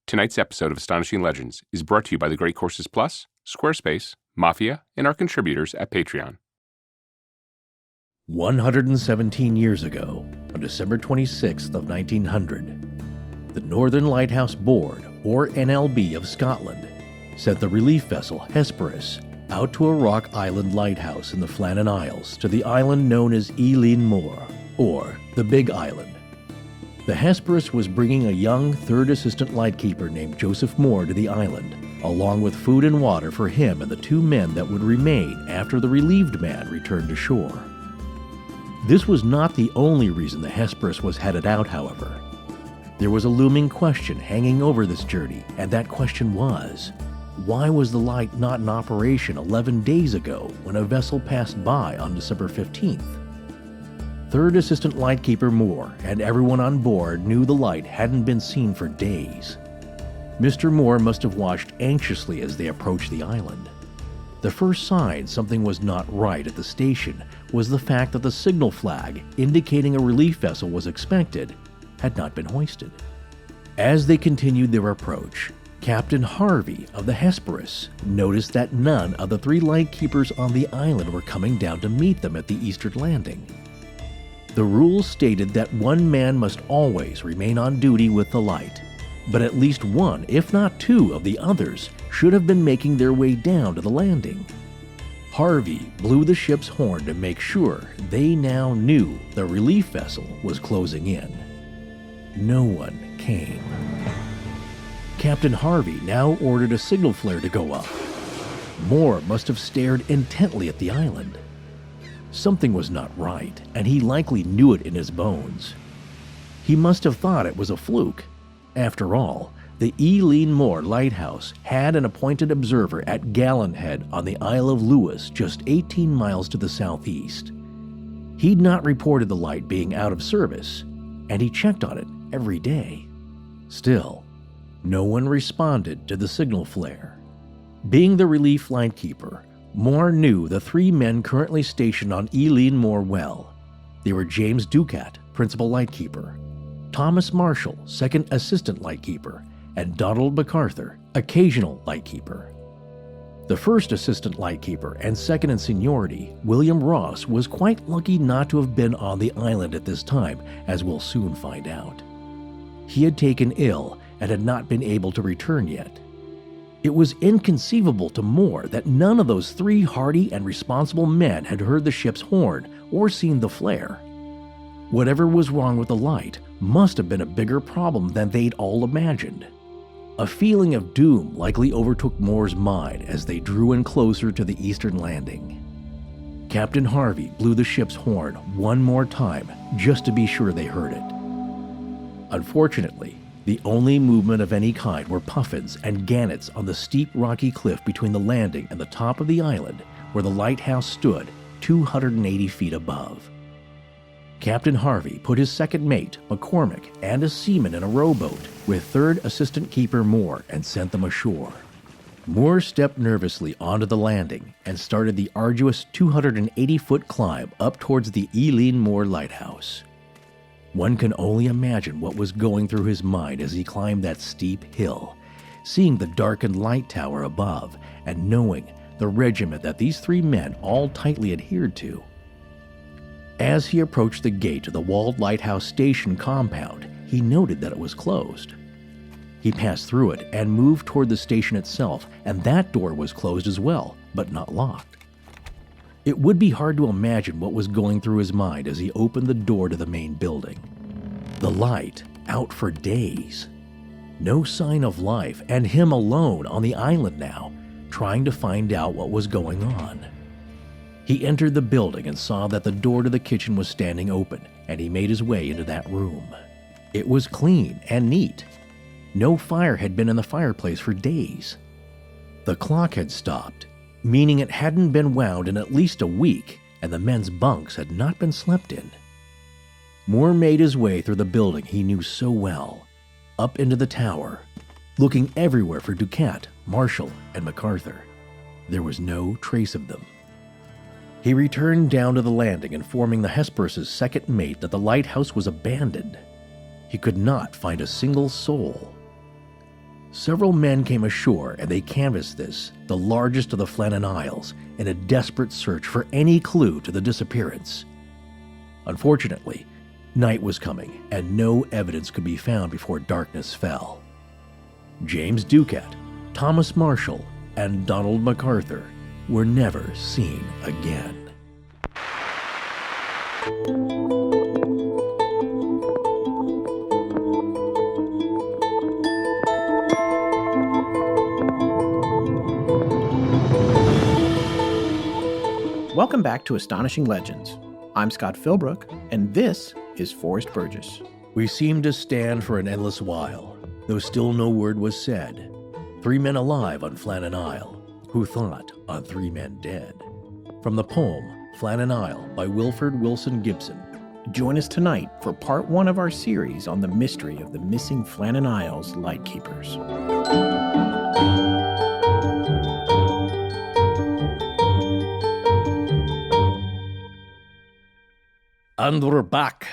Tonight's episode of Astonishing Legends is brought to you by the Great Courses Plus, Squarespace, Mafia, and our contributors at Patreon. 117 years ago, on December 26th of 1900, the Northern Lighthouse Board, or NLB of Scotland, sent the relief vessel Hesperus out to a rock island lighthouse in the Flannan Isles to the island known as Eilean Mòr, or the Big Island. The Hesperus was bringing a young third assistant lightkeeper named Joseph Moore to the island, along with food and water for him and the two men that would remain after the relieved man returned to shore. This was not the only reason the Hesperus was headed out, however. There was a looming question hanging over this journey, and that question was, why was the light not in operation 11 days ago when a vessel passed by on December 15th? Third Assistant Lightkeeper Moore and everyone on board knew the light hadn't been seen for days. Mr. Moore must have watched anxiously as they approached the island. The first sign something was not right at the station was the fact that the signal flag, indicating a relief vessel was expected, had not been hoisted. As they continued their approach, Captain Harvey of the Hesperus noticed that none of the three lightkeepers on the island were coming down to meet them at the eastern landing. The rules stated that one man must always remain on duty with the light, but at least one, if not two, of the others should have been making their way down to the landing. Harvey blew the ship's horn to make sure they now knew the relief vessel was closing in. No one came. Captain Harvey now ordered a signal flare to go up. Moore must have stared intently at the island. Something was not right, and he likely knew it in his bones. He must have thought it was a fluke. After all, the Eilean Mòr lighthouse had an appointed observer at Gallenhead on the Isle of Lewis, just 18 miles to the southeast. He'd not reported the light being out of service, and he checked on it every day. Still, no one responded to the signal flare. Being the relief lightkeeper, Moore knew the three men currently stationed on Eilean Mòr well. They were James Ducat, Principal Lightkeeper, Thomas Marshall, Second Assistant Lightkeeper, and Donald MacArthur, Occasional Lightkeeper. The first Assistant Lightkeeper and second in seniority, William Ross, was quite lucky not to have been on the island at this time, as we'll soon find out. He had taken ill and had not been able to return yet. It was inconceivable to Moore that none of those three hardy and responsible men had heard the ship's horn or seen the flare. Whatever was wrong with the light must have been a bigger problem than they'd all imagined. A feeling of doom likely overtook Moore's mind as they drew in closer to the eastern landing. Captain Harvey blew the ship's horn one more time just to be sure they heard it. Unfortunately, the only movement of any kind were puffins and gannets on the steep rocky cliff between the landing and the top of the island where the lighthouse stood 280 feet above. Captain Harvey put his second mate, McCormick, and a seaman in a rowboat with third assistant keeper Moore and sent them ashore. Moore stepped nervously onto the landing and started the arduous 280-foot climb up towards the Eilean Mòr lighthouse. One can only imagine what was going through his mind as he climbed that steep hill, seeing the darkened light tower above and knowing the regiment that these three men all tightly adhered to. As he approached the gate to the walled lighthouse station compound, he noted that it was closed. He passed through it and moved toward the station itself, and that door was closed as well, but not locked. It would be hard to imagine what was going through his mind as he opened the door to the main building. The light out for days. No sign of life, and him alone on the island now, trying to find out what was going on. He entered the building and saw that the door to the kitchen was standing open, and he made his way into that room. It was clean and neat. No fire had been in the fireplace for days. The clock had stopped, meaning it hadn't been wound in at least a week, and the men's bunks had not been slept in. Moore made his way through the building he knew so well, up into the tower, looking everywhere for Ducat, Marshall, and MacArthur. There was no trace of them. He returned down to the landing, informing the Hesperus' second mate that the lighthouse was abandoned. He could not find a single soul. Several men came ashore and they canvassed this, the largest of the Flannan Isles, in a desperate search for any clue to the disappearance. Unfortunately, night was coming and no evidence could be found before darkness fell. James Ducat, Thomas Marshall, and Donald MacArthur were never seen again. Welcome back to Astonishing Legends. I'm Scott Philbrook, and this is Forrest Burgess. We seemed to stand for an endless while, though still no word was said. 3 men alive on Flannan Isle, who thought on 3 men dead. From the poem Flannan Isle by Wilford Wilson Gibson. Join us tonight for part 1 of our series on the mystery of the missing Flannan Isles lightkeepers. And we're back.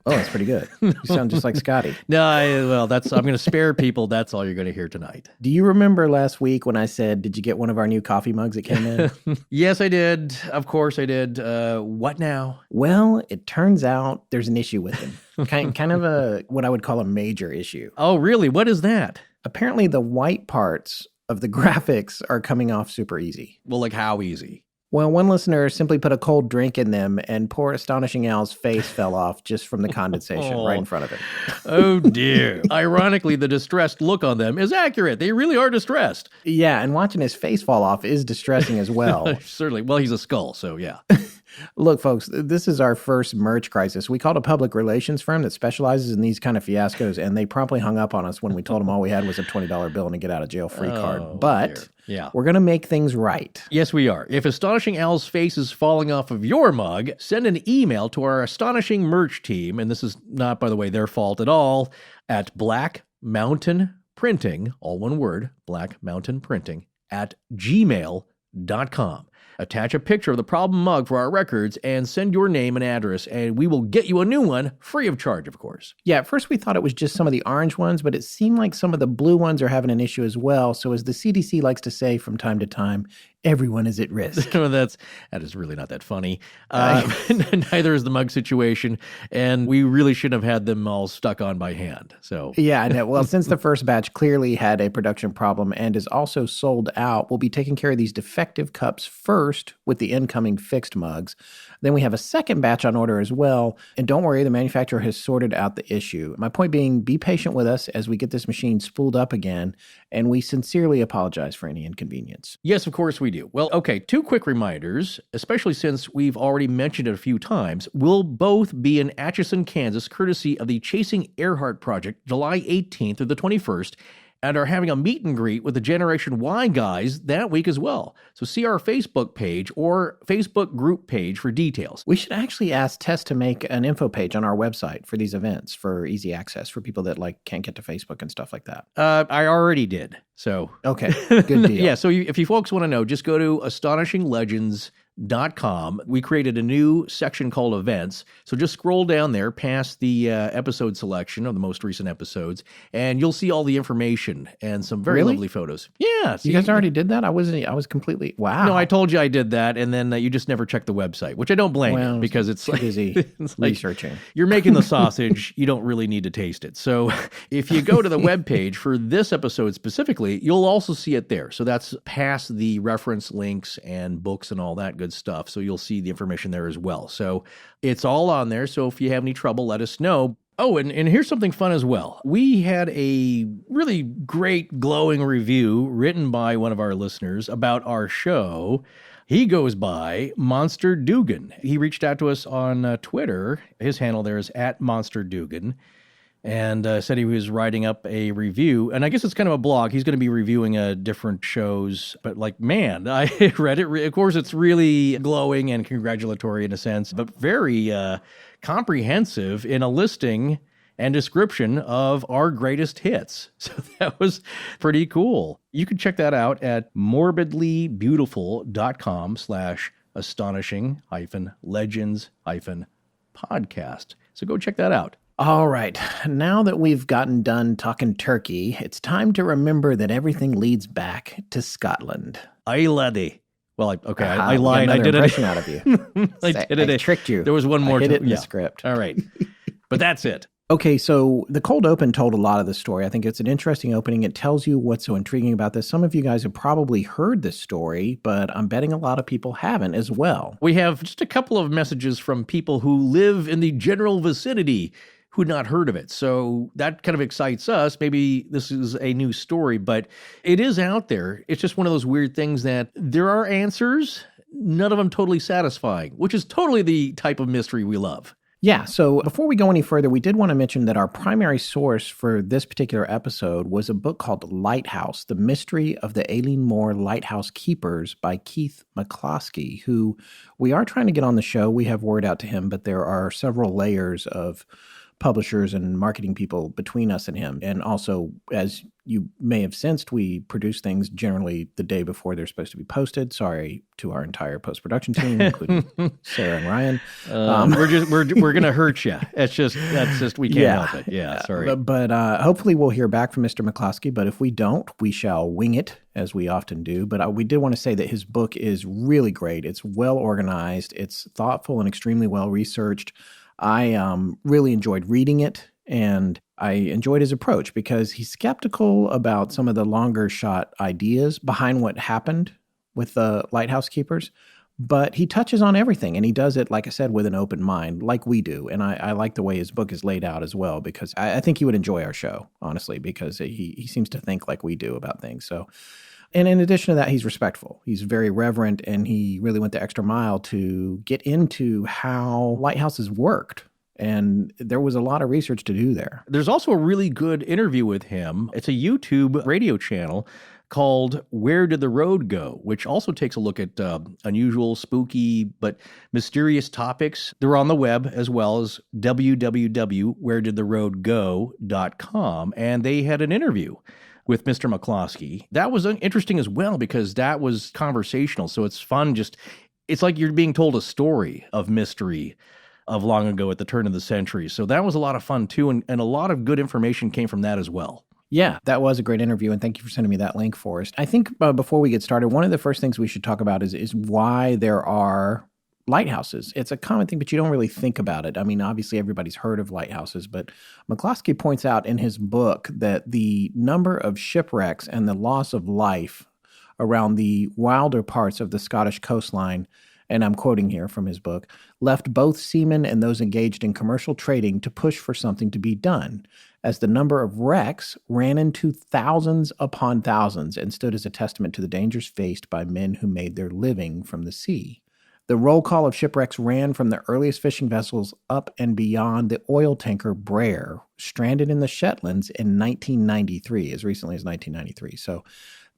Oh, that's pretty good. You sound just like Scotty. No, I'm going to spare people. That's all you're going to hear tonight. Do you remember last week when I said, did you get one of our new coffee mugs that came in? Yes, I did. Of course I did. What now? Well, it turns out there's an issue with them. Kind of what I would call a major issue. Oh, really? What is that? Apparently the white parts of the graphics are coming off super easy. Well, like how easy? Well, one listener simply put a cold drink in them, and poor Astonishing Al's face fell off just from the condensation right in front of him. Oh, dear. Ironically, the distressed look on them is accurate. They really are distressed. Yeah, and watching his face fall off is distressing as well. Certainly. Well, he's a skull, so yeah. Look, folks, this is our first merch crisis. We called a public relations firm that specializes in these kind of fiascos, and they promptly hung up on us when we told them all we had was a $20 bill and a get-out-of-jail-free card. But yeah, we're going to make things right. Yes, we are. If Astonishing Al's face is falling off of your mug, send an email to our Astonishing merch team, and this is not, by the way, their fault at all, at Black Mountain Printing, all one word, Black Mountain Printing, at gmail.com. Attach a picture of the problem mug for our records and send your name and address, and we will get you a new one free of charge, of course. Yeah, at first we thought it was just some of the orange ones, but it seemed like some of the blue ones are having an issue as well. So as the CDC likes to say from time to time, everyone is at risk. That is really not that funny. Neither is the mug situation, and we really shouldn't have had them all stuck on by hand. So yeah, I know. Well, since the first batch clearly had a production problem and is also sold out, we'll be taking care of these defective cups first with the incoming fixed mugs. Then we have a second batch on order as well. And don't worry, the manufacturer has sorted out the issue. My point being, be patient with us as we get this machine spooled up again, and we sincerely apologize for any inconvenience. Yes, of course we do. Well, okay, 2 quick reminders, especially since we've already mentioned it a few times. We'll both be in Atchison, Kansas, courtesy of the Chasing Earhart Project, July 18th through the 21st, and are having a meet and greet with the Generation Y guys that week as well. So see our Facebook page or Facebook group page for details. We should actually ask Tess to make an info page on our website for these events for easy access for people that can't get to Facebook and stuff like that. I already did. So okay, good deal. Yeah, so if you folks want to know, just go to astonishinglegends.com. We created a new section called events. So just scroll down there past the episode selection of the most recent episodes, and you'll see all the information and some very lovely photos. Yeah. You guys already did that? I was completely, wow. No, I told you I did that, and then you just never checked the website, which I don't blame you, because it's like, busy it's like researching. You're making the sausage, you don't really need to taste it. So if you go to the webpage for this episode specifically, you'll also see it there. So that's past the reference links and books and all that good stuff. So you'll see the information there as well. So it's all on there. So if you have any trouble, let us know. Oh, and here's something fun as well. We had a really great glowing review written by one of our listeners about our show. He goes by Monster Dugan. He reached out to us on Twitter. His handle there is @MonsterDugan. And said he was writing up a review. And I guess it's kind of a blog. He's going to be reviewing different shows. But man, I read it. Of course, it's really glowing and congratulatory in a sense, but very comprehensive in a listing and description of our greatest hits. So that was pretty cool. You can check that out at morbidlybeautiful.com/astonishing-legends-podcast. So go check that out. All right. Now that we've gotten done talking turkey, it's time to remember that everything leads back to Scotland. Aye, laddie. Well, I We got lied. I another did impression it. out of you. I tricked you. There was one more. I hid it in yeah. the script. All right. But that's it. Okay, so the cold open told a lot of the story. I think it's an interesting opening. It tells you what's so intriguing about this. Some of you guys have probably heard this story, but I'm betting a lot of people haven't as well. We have just a couple of messages from people who live in the general vicinity who'd not heard of it. So that kind of excites us. Maybe this is a new story, but it is out there. It's just one of those weird things that there are answers, none of them totally satisfying, which is totally the type of mystery we love. Yeah, so before we go any further, we did want to mention that our primary source for this particular episode was a book called Lighthouse, The Mystery of the Eilean Mòr Lighthouse Keepers by Keith McCloskey, who we are trying to get on the show. We have word out to him, but there are several layers of publishers and marketing people between us and him. And also, as you may have sensed, we produce things generally the day before they're supposed to be posted. Sorry to our entire post-production team, including Sarah and Ryan. We're gonna hurt you. That's just we can't help it. Yeah, sorry. But hopefully we'll hear back from Mr. McCloskey. But if we don't, we shall wing it, as we often do. But we did want to say that his book is really great. It's well organized. It's thoughtful and extremely well researched. I really enjoyed reading it, and I enjoyed his approach because he's skeptical about some of the longer shot ideas behind what happened with the lighthouse keepers, but he touches on everything, and he does it, like I said, with an open mind, like we do. And I like the way his book is laid out as well, because I think he would enjoy our show, honestly, because he seems to think like we do about things. So, and in addition to that, he's respectful. He's very reverent, and he really went the extra mile to get into how lighthouses worked. And there was a lot of research to do there. There's also a really good interview with him. It's a YouTube radio channel called Where Did the Road Go?, which also takes a look at unusual, spooky, but mysterious topics. They're on the web as well as www.wheredidtheroadgo.com. And they had an interview with Mr. McCloskey. That was interesting as well because that was conversational. So it's fun. It's like you're being told a story of mystery of long ago at the turn of the century. So that was a lot of fun too. And a lot of good information came from that as well. Yeah, that was a great interview, and thank you for sending me that link, Forrest. I think before we get started, one of the first things we should talk about is why there are lighthouses. It's a common thing, but you don't really think about it. I mean, obviously everybody's heard of lighthouses, but McCloskey points out in his book that the number of shipwrecks and the loss of life around the wilder parts of the Scottish coastline, and I'm quoting here from his book, left both seamen and those engaged in commercial trading to push for something to be done, as the number of wrecks ran into thousands upon thousands and stood as a testament to the dangers faced by men who made their living from the sea. The roll call of shipwrecks ran from the earliest fishing vessels up and beyond the oil tanker Brer, stranded in the Shetlands in 1993, as recently as 1993. So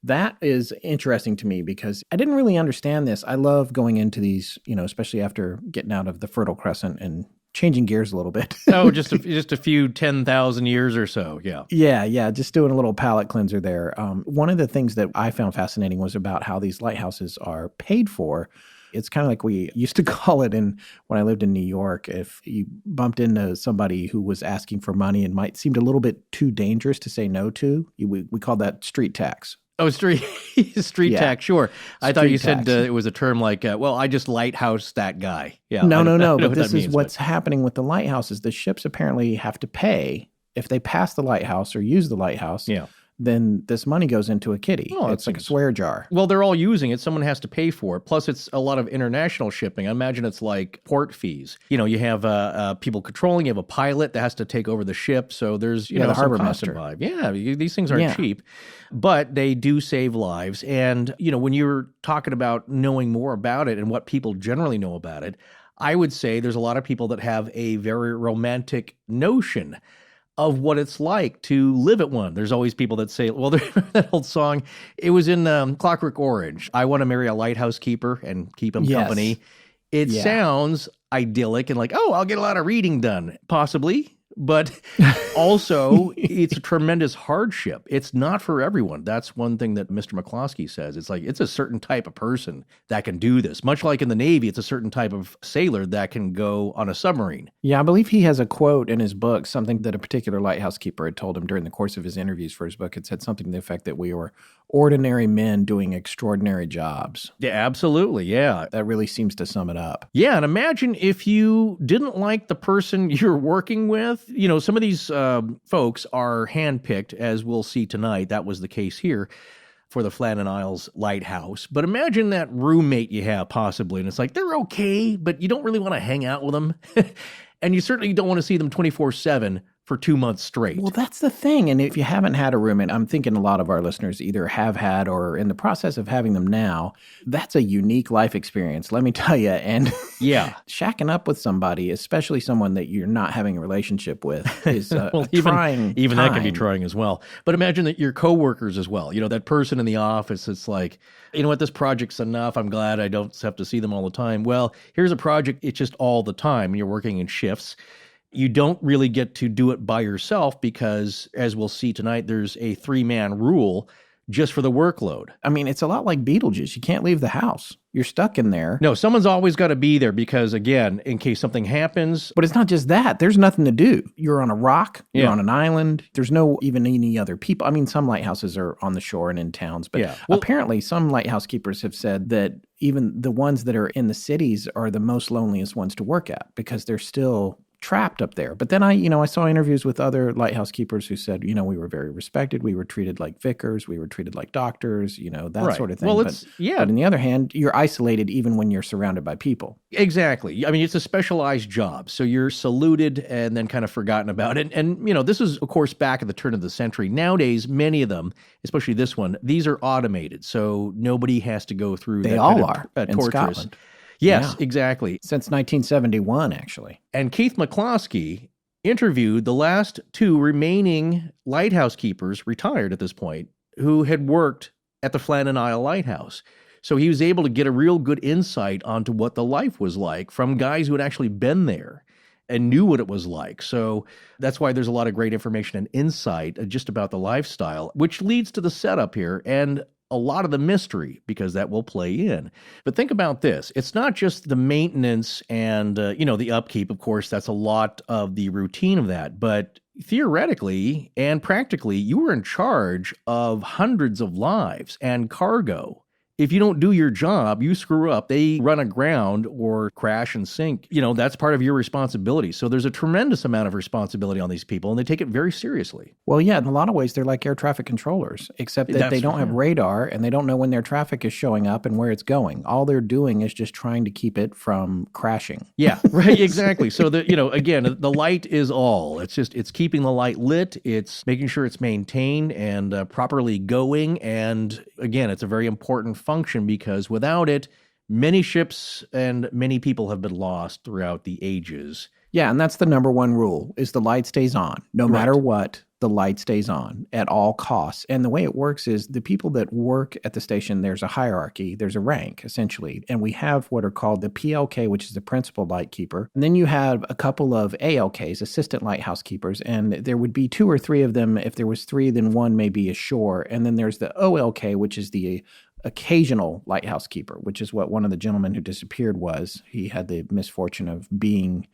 that is interesting to me because I didn't really understand this. I love going into these, especially after getting out of the Fertile Crescent and changing gears a little bit. Oh, just a few 10,000 years or so. Yeah. Yeah. Just doing a little palate cleanser there. One of the things that I found fascinating was about how these lighthouses are paid for. It's kind of like we used to call it when I lived in New York, if you bumped into somebody who was asking for money and might seemed a little bit too dangerous to say no to, we called that street tax. Oh, street tax, sure. I thought you said it was a term like, I just lighthouse that guy. Yeah. No. But this is what's happening with the lighthouses. The ships apparently have to pay if they pass the lighthouse or use the lighthouse. Yeah. Then this money goes into a kitty. Oh, it's like a swear jar. Well, they're all using it. Someone has to pay for it. Plus, it's a lot of international shipping. I imagine it's like port fees. You have people controlling. You have a pilot that has to take over the ship. So there's the harbor master. Involved. Yeah, these things aren't cheap, but they do save lives. And when you're talking about knowing more about it and what people generally know about it, I would say there's a lot of people that have a very romantic notion of what it's like to live at one. There's always people that say, well, that old song, it was in Clockwork Orange, I want to marry a lighthouse keeper and keep him company. It sounds idyllic and like, I'll get a lot of reading done, possibly. but also it's a tremendous hardship. It's not for everyone. That's one thing that Mr. McCloskey says. It's like it's a certain type of person that can do this. Much like in the Navy, it's a certain type of sailor that can go on a submarine. Yeah, I believe he has a quote in his book, something that a particular lighthouse keeper had told him during the course of his interviews for his book. It said something to the effect that we were ordinary men doing extraordinary jobs. Yeah, absolutely. Yeah. That really seems to sum it up. Yeah, and imagine if you didn't like the person you're working with. You know, some of these folks are handpicked, as we'll see tonight. That was the case here for the Flannan Isles Lighthouse. But imagine that roommate you have possibly, and it's like, they're okay, but you don't really want to hang out with them. And you certainly don't want to see them 24/7 for 2 months straight. Well, that's the thing. And if you haven't had a roommate, I'm thinking a lot of our listeners either have had or are in the process of having them now. That's a unique life experience, let me tell you. And yeah, shacking up with somebody, especially someone that you're not having a relationship with, is well, trying. Even that can be trying as well. But imagine that your coworkers as well. You know, that person in the office, it's like, you know what, this project's enough. I'm glad I don't have to see them all the time. Well, here's a project, it's just all the time. You're working in shifts. You don't really get to do it by yourself because, as we'll see tonight, there's a 3-man rule just for the workload. I mean, it's a lot like Beetlejuice. You can't leave the house. You're stuck in there. No, someone's always got to be there because, again, in case something happens. But it's not just that. There's nothing to do. You're on a rock. You're on an island. There's no even any other people. I mean, some lighthouses are on the shore and in towns, but apparently some lighthouse keepers have said that even the ones that are in the cities are the most loneliest ones to work at because they're still trapped up there. But then I saw interviews with other lighthouse keepers who said, we were very respected. We were treated like vicars. We were treated like doctors, that sort of thing. Well, but on the other hand, you're isolated even when you're surrounded by people. Exactly. I mean, it's a specialized job. So you're saluted and then kind of forgotten about it. And this is, of course, back at the turn of the century. Nowadays, many of them, especially this one, these are automated. So nobody has to go through They all are in torturous. Scotland. Yes, exactly. Since 1971, actually. And Keith McCloskey interviewed the last 2 remaining lighthouse keepers, retired at this point, who had worked at the Flannan Isle Lighthouse. So he was able to get a real good insight onto what the life was like from guys who had actually been there and knew what it was like. So that's why there's a lot of great information and insight just about the lifestyle, which leads to the setup here and a lot of the mystery, because that will play in. But think about this. It's not just the maintenance and, the upkeep. Of course, that's a lot of the routine of that. But theoretically and practically, you were in charge of hundreds of lives and cargo. If you don't do your job, you screw up, they run aground or crash and sink. That's part of your responsibility. So there's a tremendous amount of responsibility on these people, and they take it very seriously. Well, yeah, in a lot of ways, they're like air traffic controllers, except that they don't have radar, and they don't know when their traffic is showing up and where it's going. All they're doing is just trying to keep it from crashing. Yeah, right, exactly. So, again, the light is all. It's keeping the light lit. It's making sure it's maintained and properly going. And, again, it's a very important function because without it, many ships and many people have been lost throughout the ages. Yeah, and that's the number one rule, is the light stays on. No matter what, the light stays on at all costs. And the way it works is the people that work at the station, there's a hierarchy, there's a rank, essentially. And we have what are called the PLK, which is the principal light keeper. And then you have a couple of ALKs, assistant lighthouse keepers, and there would be 2 or 3 of them. If there was 3, then 1 may be ashore. And then there's the OLK, which is the occasional lighthouse keeper, which is what one of the gentlemen who disappeared was. He had the misfortune of being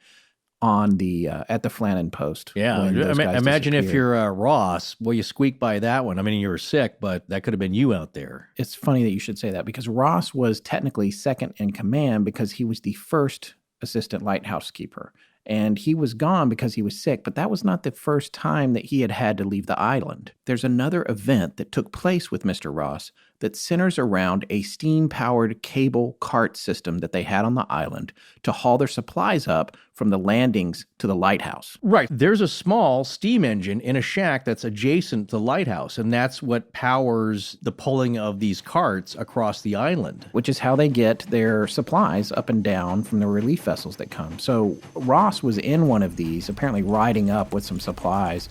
on the at the Flannan post. Yeah, imagine if you're Ross. Well, you squeaked by that one. I mean, you were sick, but that could have been you out there. It's funny that you should say that because Ross was technically second in command because he was the first assistant lighthouse keeper. And he was gone because he was sick, but that was not the first time that he had to leave the island. There's another event that took place with Mr. Ross that centers around a steam-powered cable cart system that they had on the island to haul their supplies up from the landings to the lighthouse. Right. There's a small steam engine in a shack that's adjacent to the lighthouse, and that's what powers the pulling of these carts across the island. Which is how they get their supplies up and down from the relief vessels that come. So Ross was in one of these, apparently riding up with some supplies,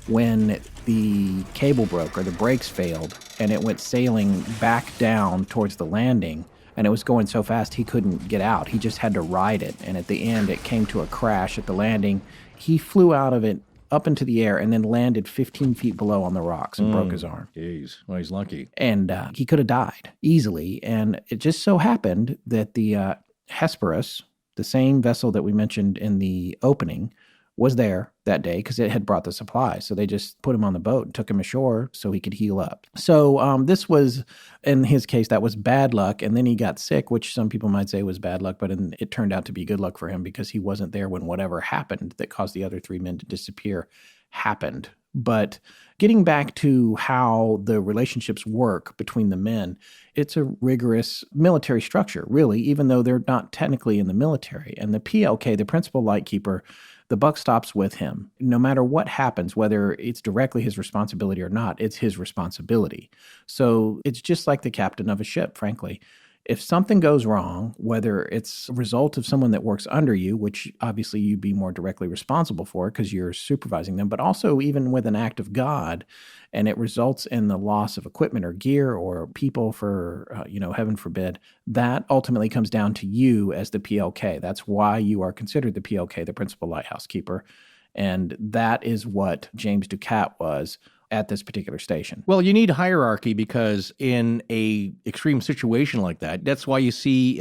when the cable broke or the brakes failed, and it went sailing back down towards the landing. And it was going so fast he couldn't get out. He just had to ride it. And at the end, it came to a crash at the landing. He flew out of it up into the air and then landed 15 feet below on the rocks and broke his arm. Jeez. Well, he's lucky. And he could have died easily. And it just so happened that the Hesperus, the same vessel that we mentioned in the opening, was there that day because it had brought the supplies. So they just put him on the boat and took him ashore so he could heal up. So this was, in his case, that was bad luck. And then he got sick, which some people might say was bad luck, but it turned out to be good luck for him because he wasn't there when whatever happened that caused the other 3 men to disappear happened. But getting back to how the relationships work between the men, it's a rigorous military structure, really, even though they're not technically in the military. And the PLK, the principal lightkeeper, the buck stops with him. No matter what happens, whether it's directly his responsibility or not, it's his responsibility. So it's just like the captain of a ship, frankly. If something goes wrong, whether it's a result of someone that works under you, which obviously you'd be more directly responsible for because you're supervising them, but also even with an act of God, and it results in the loss of equipment or gear or people for, heaven forbid, that ultimately comes down to you as the PLK. That's why you are considered the PLK, the principal lighthouse keeper. And that is what James Ducat was at this particular station. Well, you need hierarchy because in a extreme situation like that, that's why you see,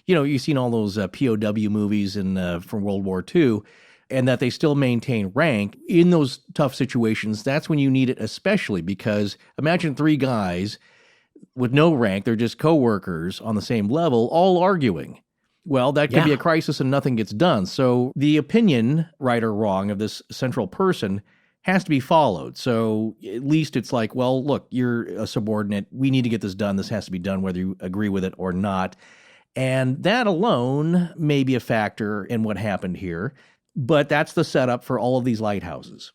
you've seen all those POW movies from World War II, and that they still maintain rank. In those tough situations, that's when you need it especially because imagine 3 guys with no rank, they're just co-workers on the same level, all arguing. Well, that could be a crisis and nothing gets done. So the opinion, right or wrong, of this central person has to be followed. So at least it's like, well, look, you're a subordinate. We need to get this done. This has to be done whether you agree with it or not. And that alone may be a factor in what happened here. But that's the setup for all of these lighthouses.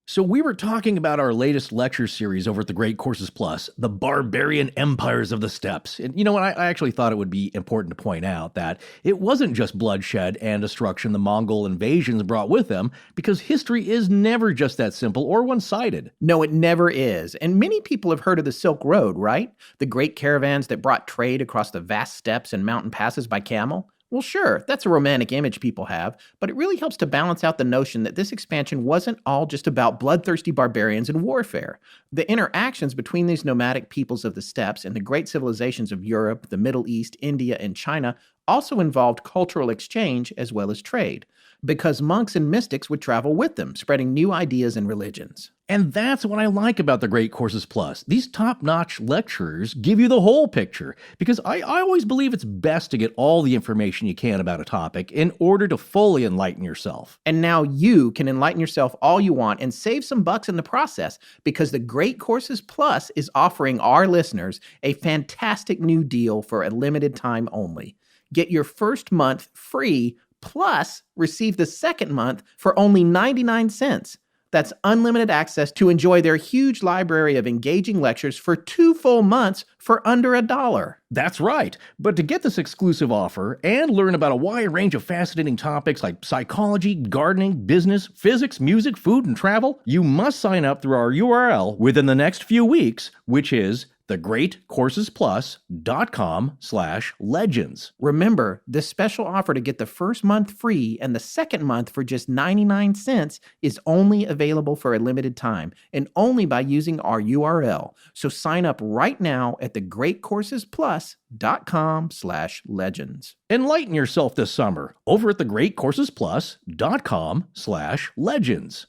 So we were talking about our latest lecture series over at the Great Courses Plus, The Barbarian Empires of the Steppes. And you know what? I actually thought it would be important to point out that it wasn't just bloodshed and destruction the Mongol invasions brought with them, because history is never just that simple or one-sided. No, it never is. And many people have heard of the Silk Road, right? The great caravans that brought trade across the vast steppes and mountain passes by camel. Well, sure, that's a romantic image people have, but it really helps to balance out the notion that this expansion wasn't all just about bloodthirsty barbarians and warfare. The interactions between these nomadic peoples of the steppes and the great civilizations of Europe, the Middle East, India, and China also involved cultural exchange as well as trade, because monks and mystics would travel with them, spreading new ideas and religions. And that's what I like about the Great Courses Plus. These top-notch lecturers give you the whole picture, because I always believe it's best to get all the information you can about a topic in order to fully enlighten yourself. And now you can enlighten yourself all you want and save some bucks in the process, because the Great Courses Plus is offering our listeners a fantastic new deal for a limited time only. Get your first month free, plus receive the second month for only 99 cents. That's unlimited access to enjoy their huge library of engaging lectures for 2 full months for under $1. That's right. But to get this exclusive offer and learn about a wide range of fascinating topics like psychology, gardening, business, physics, music, food, and travel, you must sign up through our URL within the next few weeks, which is thegreatcoursesplus.com/legends. Remember, this special offer to get the first month free and the second month for just 99 cents is only available for a limited time and only by using our URL. So sign up right now at thegreatcoursesplus.com/legends. Enlighten yourself this summer over at thegreatcoursesplus.com/legends.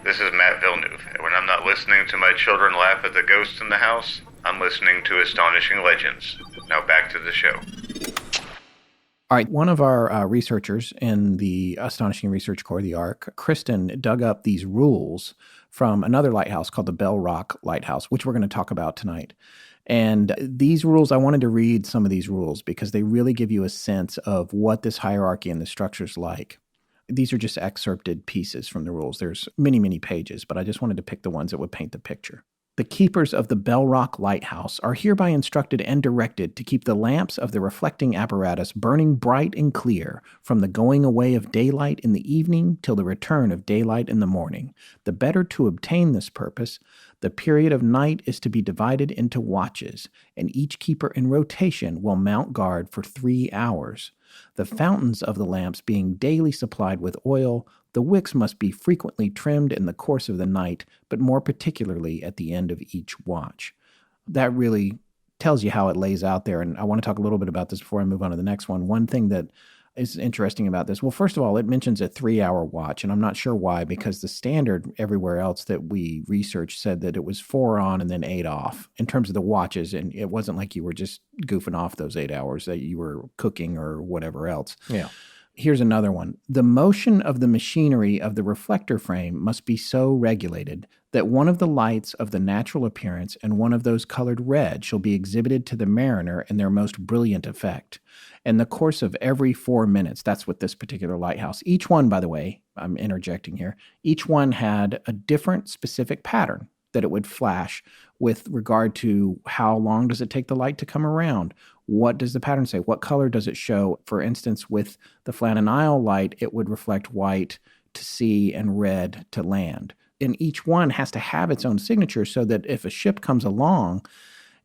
This is Matt Villeneuve, and when I'm not listening to my children laugh at the ghosts in the house, I'm listening to Astonishing Legends. Now back to the show. All right, one of our researchers in the Astonishing Research Corps, the ARC, Kristen, dug up these rules from another lighthouse called the Bell Rock Lighthouse, which we're going to talk about tonight. And these rules, I wanted to read some of these rules because they really give you a sense of what this hierarchy and the structure's like. These are just excerpted pieces from the rules. There's many, many pages, but I just wanted to pick the ones that would paint the picture. The keepers of the Bell Rock Lighthouse are hereby instructed and directed to keep the lamps of the reflecting apparatus burning bright and clear from the going away of daylight in the evening till the return of daylight in the morning. The better to obtain this purpose, The period of night is to be divided into watches, and each keeper in rotation will mount guard for 3 hours. The fountains of the lamps being daily supplied with oil, the wicks must be frequently trimmed in the course of the night, but more particularly at the end of each watch. That really tells you how it lays out there, and I want to talk a little bit about this before I move on to the next one. One thing that is interesting about this, well, first of all, it mentions a 3-hour watch, and I'm not sure why, because the standard everywhere else that we researched said that it was 4 on and then 8 off in terms of the watches, and it wasn't like you were just goofing off those 8 hours, that you were cooking or whatever else. Yeah. Here's another one. The motion of the machinery of the reflector frame must be so regulated that one of the lights of the natural appearance and one of those colored red shall be exhibited to the mariner in their most brilliant effect. In the course of every 4 minutes, that's what this particular lighthouse, each one, by the way, I'm interjecting here, each one had a different specific pattern that it would flash with regard to how long does it take the light to come around. What does the pattern say? What color does it show? For instance, with the Flannan Isles light, it would reflect white to sea and red to land. And each one has to have its own signature so that if a ship comes along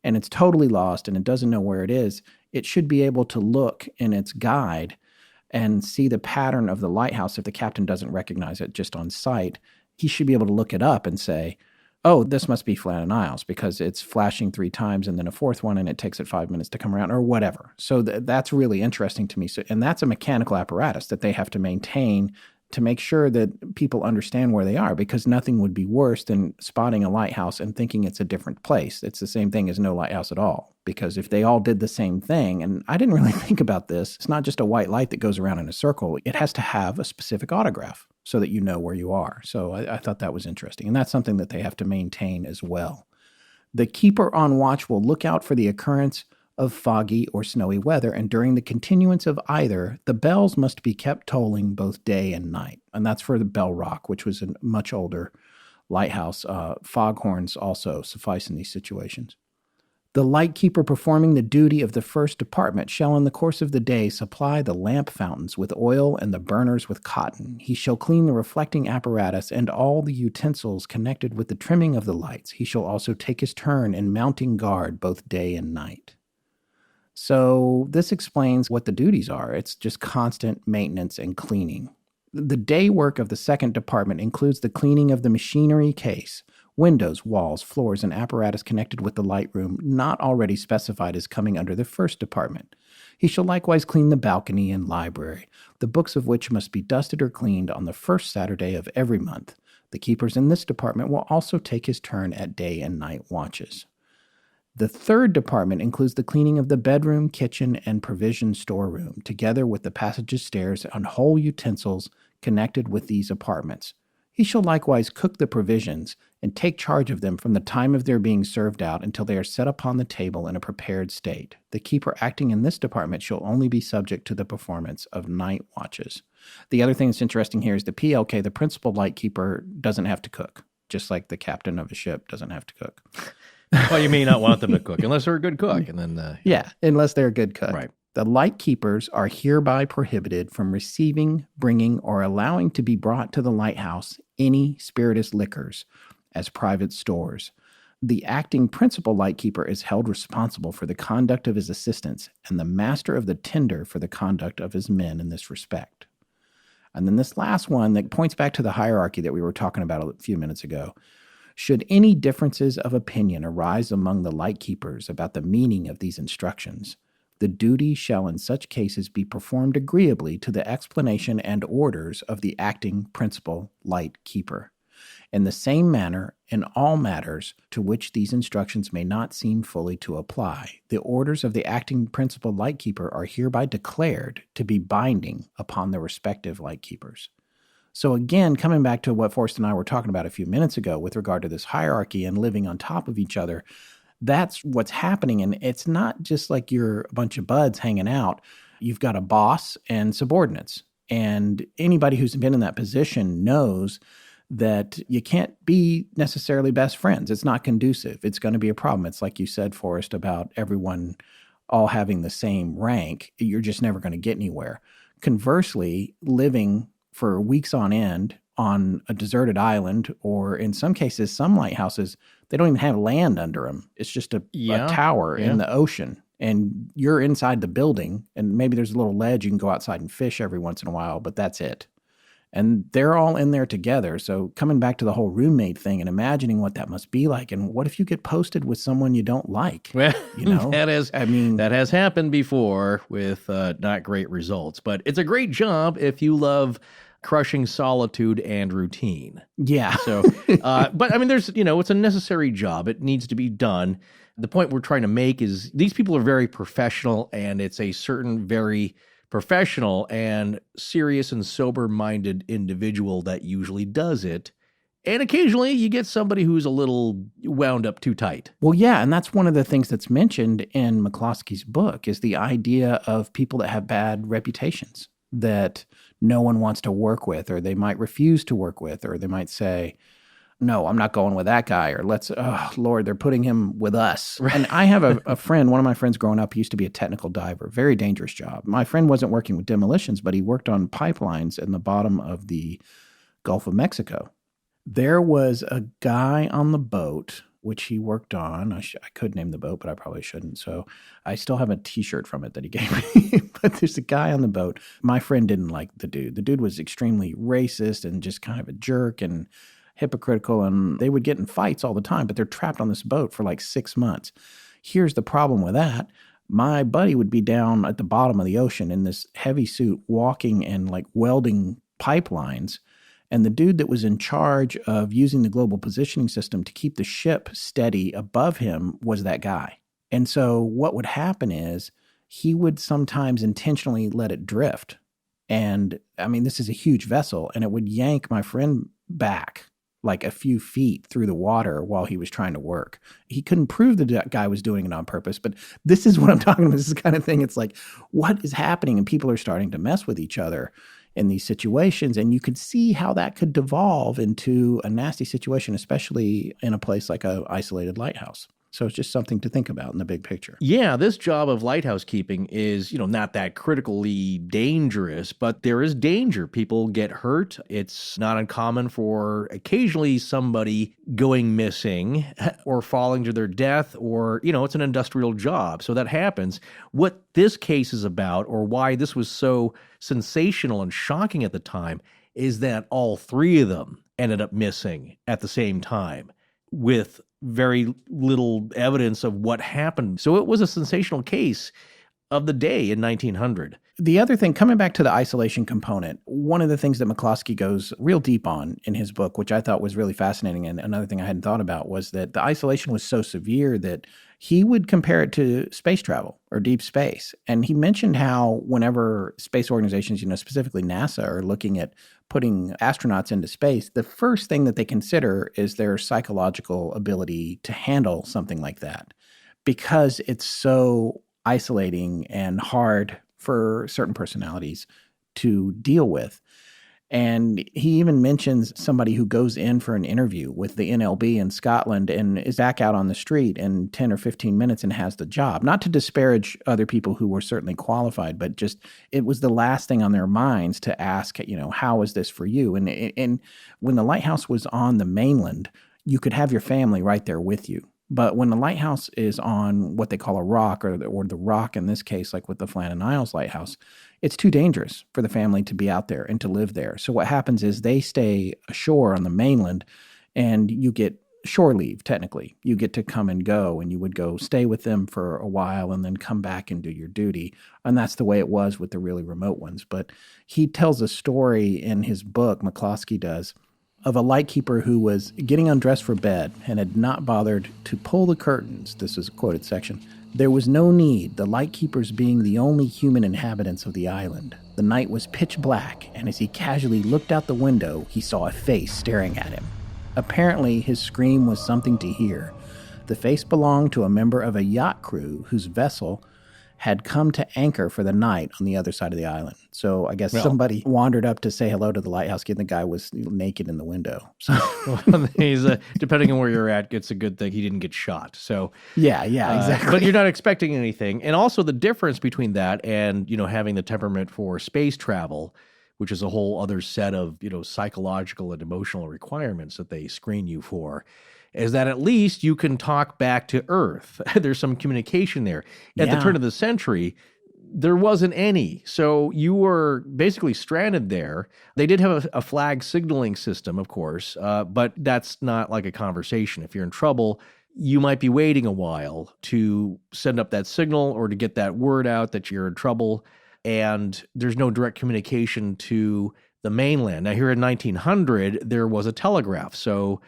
and it's totally lost and it doesn't know where it is, it should be able to look in its guide and see the pattern of the lighthouse. If the captain doesn't recognize it just on sight, he should be able to look it up and say, oh, this must be Flannan Isles because it's flashing 3 times and then a 4th one and it takes it 5 minutes to come around or whatever. So that's really interesting to me. So, and that's a mechanical apparatus that they have to maintain to make sure that people understand where they are, because nothing would be worse than spotting a lighthouse and thinking it's a different place. It's the same thing as no lighthouse at all, because if they all did the same thing, and I didn't really think about this, it's not just a white light that goes around in a circle. It has to have a specific autograph so that you know where you are. So I thought that was interesting, and that's something that they have to maintain as well. The keeper on watch will look out for the occurrence of foggy or snowy weather, and during the continuance of either, the bells must be kept tolling both day and night. And that's for the Bell Rock, which was a much older lighthouse. Foghorns also suffice in these situations. The lightkeeper performing the duty of the first department shall in the course of the day supply the lamp fountains with oil and the burners with cotton. He shall clean the reflecting apparatus and all the utensils connected with the trimming of the lights. He shall also take his turn in mounting guard both day and night. So this explains what the duties are. It's just constant maintenance and cleaning. The day work of the second department includes the cleaning of the machinery case, windows, walls, floors, and apparatus connected with the light room not already specified as coming under the first department. He shall likewise clean the balcony and library, the books of which must be dusted or cleaned on the first Saturday of every month. The keepers in this department will also take his turn at day and night watches. The third department includes the cleaning of the bedroom, kitchen, and provision storeroom, together with the passages, stairs, and whole utensils connected with these apartments. He shall likewise cook the provisions and take charge of them from the time of their being served out until they are set upon the table in a prepared state. The keeper acting in this department shall only be subject to the performance of night watches. The other thing that's interesting here is the PLK, the principal lightkeeper, doesn't have to cook, just like the captain of a ship doesn't have to cook. Well, you may not want them to cook unless they're a good cook. And then, yeah, unless they're a good cook. Right. The lightkeepers are hereby prohibited from receiving, bringing, or allowing to be brought to the lighthouse any spirituous liquors as private stores. The acting principal lightkeeper is held responsible for the conduct of his assistants, and the master of the tender for the conduct of his men in this respect. And then this last one that points back to the hierarchy that we were talking about a few minutes ago. Should any differences of opinion arise among the lightkeepers about the meaning of these instructions, the duty shall in such cases be performed agreeably to the explanation and orders of the acting principal lightkeeper. In the same manner, in all matters to which these instructions may not seem fully to apply, the orders of the acting principal lightkeeper are hereby declared to be binding upon the respective lightkeepers. So again, coming back to what Forrest and I were talking about a few minutes ago with regard to this hierarchy and living on top of each other, that's what's happening. And it's not just like you're a bunch of buds hanging out. You've got a boss and subordinates. And anybody who's been in that position knows that you can't be necessarily best friends. It's not conducive. It's going to be a problem. It's like you said, Forrest, about everyone all having the same rank. You're just never going to get anywhere. Conversely, living for weeks on end on a deserted island, or in some cases, some lighthouses, they don't even have land under them. It's just a tower in the ocean. And you're inside the building, and maybe there's a little ledge you can go outside and fish every once in a while, but that's it. And they're all in there together. So coming back to the whole roommate thing and imagining what that must be like, and what if you get posted with someone you don't like? Well, you know, that has happened before with not great results. But it's a great job if you love crushing solitude and routine. Yeah. So, but I mean, there's, it's a necessary job. It needs to be done. The point we're trying to make is these people are very professional, and it's a certain very professional and serious and sober-minded individual that usually does it. And occasionally you get somebody who's a little wound up too tight. Well, yeah, and that's one of the things that's mentioned in McCloskey's book is the idea of people that have bad reputations that no one wants to work with, or they might refuse to work with, or they might say, no, I'm not going with that guy, or Lord, they're putting him with us. Right. And I have a friend, one of my friends growing up, he used to be a technical diver, very dangerous job. My friend wasn't working with demolitions, but he worked on pipelines in the bottom of the Gulf of Mexico. There was a guy on the boat, which he worked on. I could name the boat, but I probably shouldn't. So I still have a T-shirt from it that he gave me. But there's a guy on the boat. My friend didn't like the dude. The dude was extremely racist and just kind of a jerk and hypocritical, and they would get in fights all the time, but they're trapped on this boat for like 6 months. Here's the problem with that. My buddy would be down at the bottom of the ocean in this heavy suit, walking and like welding pipelines. And the dude that was in charge of using the global positioning system to keep the ship steady above him was that guy. And so what would happen is he would sometimes intentionally let it drift. And I mean, this is a huge vessel, and it would yank my friend back like a few feet through the water while he was trying to work. He couldn't prove the guy was doing it on purpose, but this is what I'm talking about. This is the kind of thing. It's like, what is happening? And people are starting to mess with each other in these situations. And you could see how that could devolve into a nasty situation, especially in a place like an isolated lighthouse. So it's just something to think about in the big picture. Yeah, this job of lighthouse keeping is, not that critically dangerous, but there is danger. People get hurt. It's not uncommon for occasionally somebody going missing or falling to their death, or, it's an industrial job. So that happens. What this case is about, or why this was so sensational and shocking at the time, is that all three of them ended up missing at the same time with very little evidence of what happened. So it was a sensational case of the day in 1900. The other thing, coming back to the isolation component, one of the things that McCloskey goes real deep on in his book, which I thought was really fascinating, and another thing I hadn't thought about, was that the isolation was so severe that he would compare it to space travel or deep space. And he mentioned how whenever space organizations, specifically NASA, are looking at putting astronauts into space, the first thing that they consider is their psychological ability to handle something like that, because it's so isolating and hard for certain personalities to deal with. And he even mentions somebody who goes in for an interview with the NLB in Scotland and is back out on the street in 10 or 15 minutes and has the job. Not to disparage other people who were certainly qualified, but just it was the last thing on their minds to ask, how is this for you? And when the lighthouse was on the mainland, you could have your family right there with you. But when the lighthouse is on what they call a rock, or the rock in this case, like with the Flannan Isles lighthouse, it's too dangerous for the family to be out there and to live there. So what happens is they stay ashore on the mainland, and you get shore leave, technically. You get to come and go, and you would go stay with them for a while and then come back and do your duty. And that's the way it was with the really remote ones. But he tells a story in his book, McCloskey does, of a lightkeeper who was getting undressed for bed and had not bothered to pull the curtains. This is a quoted section. There was no need, the lightkeepers being the only human inhabitants of the island. The night was pitch black, and as he casually looked out the window, he saw a face staring at him. Apparently, his scream was something to hear. The face belonged to a member of a yacht crew whose vessel had come to anchor for the night on the other side of the island. So I guess somebody wandered up to say hello to the lighthouse kid, and the guy was naked in the window. So he's depending on where you're at, it's a good thing he didn't get shot. So yeah, exactly. But you're not expecting anything. And also the difference between that and, having the temperament for space travel which is a whole other set of, psychological and emotional requirements that they screen you for, is that at least you can talk back to Earth. There's some communication there. At the turn of the century, there wasn't any. So you were basically stranded there. They did have a flag signaling system, of course, but that's not like a conversation. If you're in trouble, you might be waiting a while to send up that signal or to get that word out that you're in trouble. And there's no direct communication to the mainland. Now, here in 1900, there was a telegraph. So,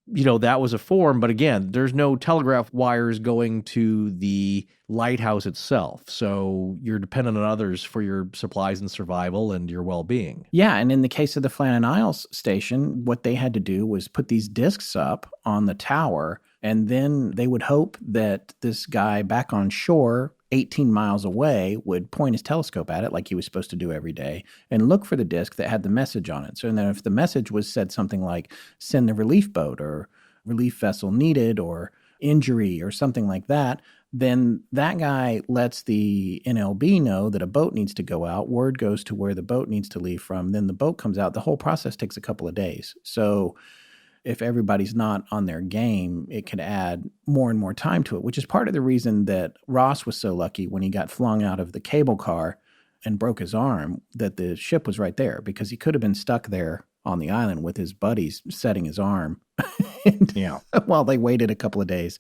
that was a form. But again, there's no telegraph wires going to the lighthouse itself. So you're dependent on others for your supplies and survival and your well-being. Yeah, and in the case of the Flannan Isles station, what they had to do was put these discs up on the tower, and then they would hope that this guy back on shore 18 miles away would point his telescope at it like he was supposed to do every day and look for the disc that had the message on it. So and then if the message was said something like send the relief boat or relief vessel needed or injury or something like that, then that guy lets the NLB know that a boat needs to go out. Word goes to where the boat needs to leave from. Then the boat comes out. The whole process takes a couple of days. So if everybody's not on their game, it could add more and more time to it, which is part of the reason that Ross was so lucky when he got flung out of the cable car and broke his arm, that the ship was right there, because he could have been stuck there on the island with his buddies setting his arm while they waited a couple of days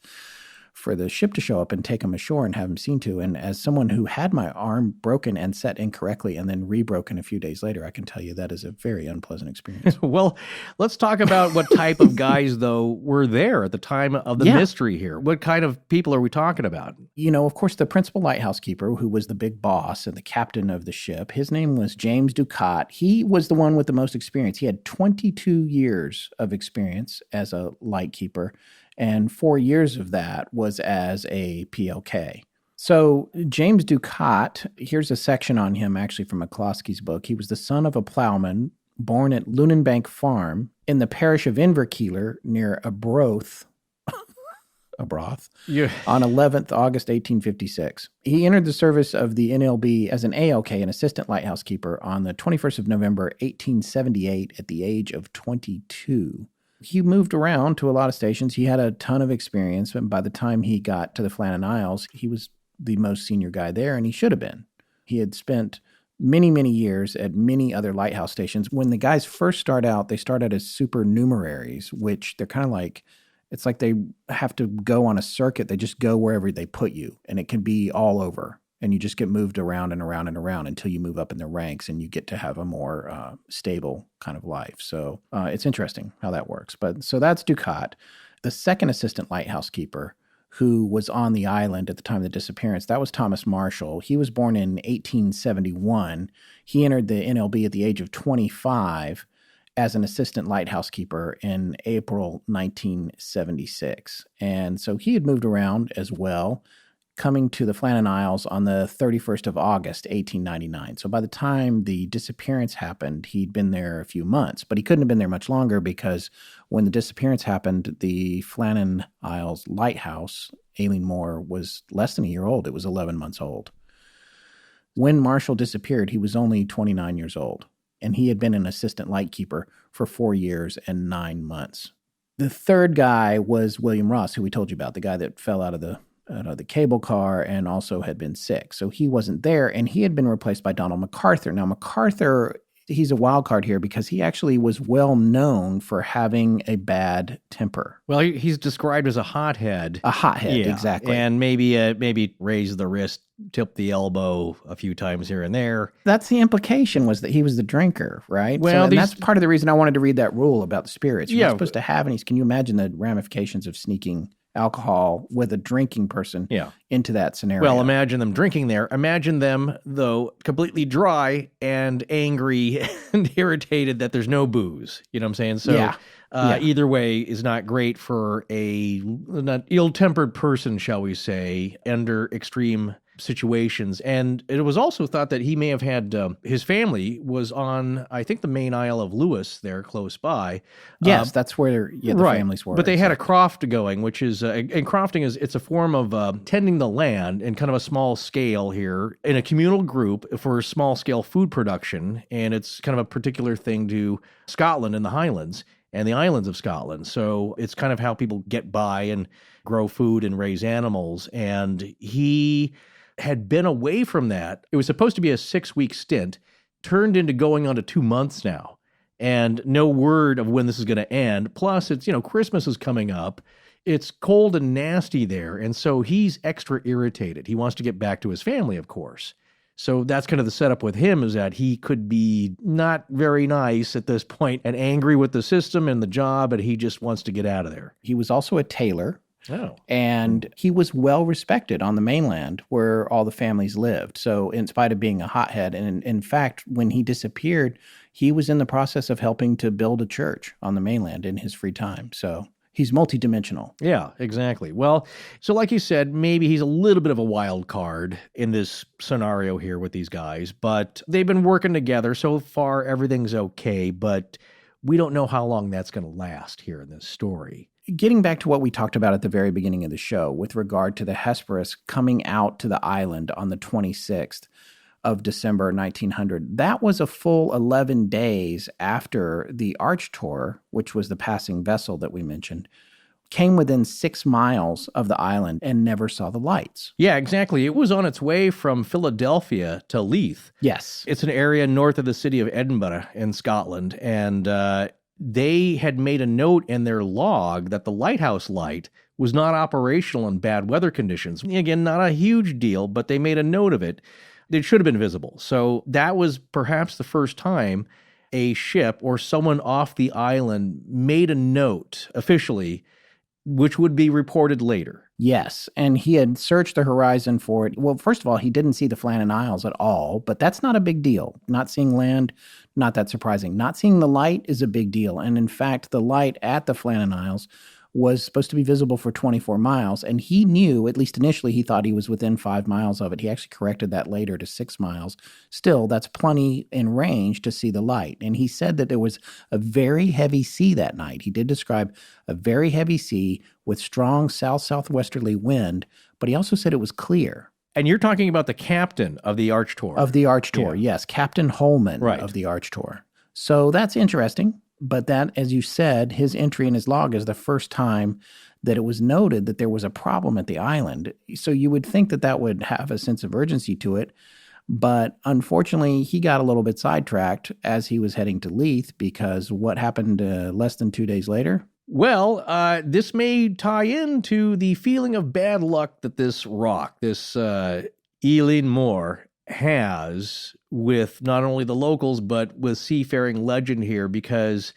for the ship to show up and take him ashore and have him seen to. And as someone who had my arm broken and set incorrectly and then re-broken a few days later, I can tell you that is a very unpleasant experience. Well, let's talk about what type of guys, though, were there at the time of the mystery here. What kind of people are we talking about? Of course, the principal lighthouse keeper, who was the big boss and the captain of the ship, his name was James Ducat. He was the one with the most experience. He had 22 years of experience as a light keeper, and 4 years of that was as a PLK. So James Ducat, here's a section on him actually from McCloskey's book. He was the son of a plowman born at Lunenbank Farm in the parish of Inverkeeler near Arbroath, on 11th August 1856. He entered the service of the NLB as an ALK, an assistant lighthouse keeper, on the 21st of November 1878 at the age of 22. He moved around to a lot of stations. He had a ton of experience, and by the time he got to the Flannan Isles, he was the most senior guy there, and he should have been. He had spent many, many years at many other lighthouse stations. When the guys first start out, they start out as supernumeraries, which they're kind of like, it's like they have to go on a circuit. They just go wherever they put you, and it can be all over. And you just get moved around and around and around until you move up in the ranks and you get to have a more stable kind of life. So it's interesting how that works. But so that's Ducat. The second assistant lighthouse keeper, who was on the island at the time of the disappearance, that was Thomas Marshall. He was born in 1871. He entered the NLB at the age of 25 as an assistant lighthouse keeper in April 1976. And so he had moved around as well, coming to the Flannan Isles on the 31st of August, 1899. So by the time the disappearance happened, he'd been there a few months, but he couldn't have been there much longer because when the disappearance happened, the Flannan Isles lighthouse, Eilean Mòr, was less than a year old. It was 11 months old. When Marshall disappeared, he was only 29 years old, and he had been an assistant lightkeeper for 4 years and 9 months. The third guy was William Ross, who we told you about, the guy that fell out of the cable car and also had been sick. So he wasn't there, and he had been replaced by Donald MacArthur. Now, MacArthur, he's a wild card here because he actually was well known for having a bad temper. Well, he's described as a hothead. A hothead, exactly. And maybe raise the wrist, tip the elbow a few times here and there. That's the implication, was that he was the drinker, right? Well, so, that's part of the reason I wanted to read that rule about the spirits. You're not supposed to have any. Can you imagine the ramifications of sneaking alcohol with a drinking person into that scenario? Well, imagine them drinking there. Imagine them, though, completely dry and angry and irritated that there's no booze. You know what I'm saying? So either way is not great for an ill-tempered person, shall we say, under extreme situations. And it was also thought that he may have had, his family was on, I think, the main Isle of Lewis there close by. Yes, that's where the families were. But they had a croft going, which is, and crofting it's a form of tending the land in kind of a small scale here in a communal group for small scale food production. And it's kind of a particular thing to Scotland and the Highlands and the islands of Scotland. So it's kind of how people get by and grow food and raise animals. And he had been away from that. It was supposed to be a 6-week stint, turned into going on to 2 months now, and no word of when this is going to end. Plus, it's, Christmas is coming up. It's cold and nasty there. And so he's extra irritated. He wants to get back to his family, of course. So that's kind of the setup with him, is that he could be not very nice at this point and angry with the system and the job, and he just wants to get out of there. He was also a tailor. Oh. And he was well respected on the mainland where all the families lived. So in spite of being a hothead, and in fact, when he disappeared, he was in the process of helping to build a church on the mainland in his free time. So he's multidimensional. Yeah, exactly. Well, so like you said, maybe he's a little bit of a wild card in this scenario here with these guys, but they've been working together. So far, everything's okay, but we don't know how long that's going to last here in this story. Getting back to what we talked about at the very beginning of the show with regard to the Hesperus coming out to the island on the 26th of December 1900, that was a full 11 days after the Archtor, which was the passing vessel that we mentioned, came within 6 miles of the island and never saw the lights. Yeah, exactly. It was on its way from Philadelphia to Leith. Yes. It's an area north of the city of Edinburgh in Scotland, and they had made a note in their log that the lighthouse light was not operational in bad weather conditions. Again, not a huge deal, but they made a note of it. It should have been visible. So that was perhaps the first time a ship or someone off the island made a note officially, which would be reported later. Yes, and he had searched the horizon for it. Well, first of all, he didn't see the Flannan Isles at all, but that's not a big deal. Not seeing land, not that surprising. Not seeing the light is a big deal. And in fact, the light at the Flannan Isles was supposed to be visible for 24 miles, and he knew, at least initially, he thought he was within 5 miles of it. He actually corrected that later to 6 miles. Still, that's plenty in range to see the light. And he said that there was a very heavy sea that night. He did describe a very heavy sea with strong south-southwesterly wind, but he also said it was clear. And you're talking about the captain of the Archtor. Of the Archtor, yeah. Yes. Captain Holman of the Archtor. So that's interesting. But that, as you said, his entry in his log is the first time that it was noted that there was a problem at the island. So you would think that that would have a sense of urgency to it. But unfortunately, he got a little bit sidetracked as he was heading to Leith, because what happened less than 2 days later? Well, this may tie into the feeling of bad luck that this rock, this Eilean Mòr, has with not only the locals, but with seafaring legend here, because,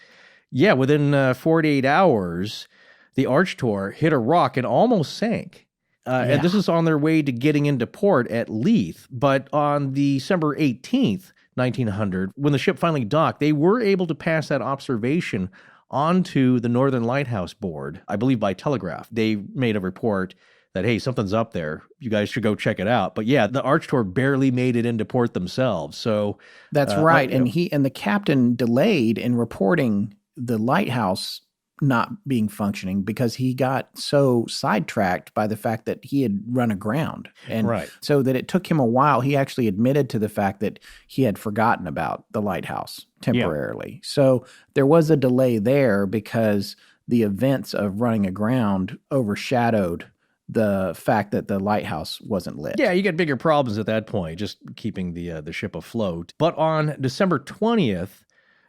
within 48 hours, the Archtor hit a rock and almost sank. And this is on their way to getting into port at Leith. But on December 18th, 1900, when the ship finally docked, they were able to pass that observation onto the Northern Lighthouse board, I believe by telegraph. They made a report that, hey, something's up there. You guys should go check it out. But the Archtor barely made it into port themselves. So that's right. And the captain delayed in reporting the lighthouse not being functioning because he got so sidetracked by the fact that he had run aground. And so that it took him a while. He actually admitted to the fact that he had forgotten about the lighthouse temporarily. So there was a delay there because the events of running aground overshadowed the fact that the lighthouse wasn't lit. Yeah, you get bigger problems at that point, just keeping the ship afloat. But on December 20th,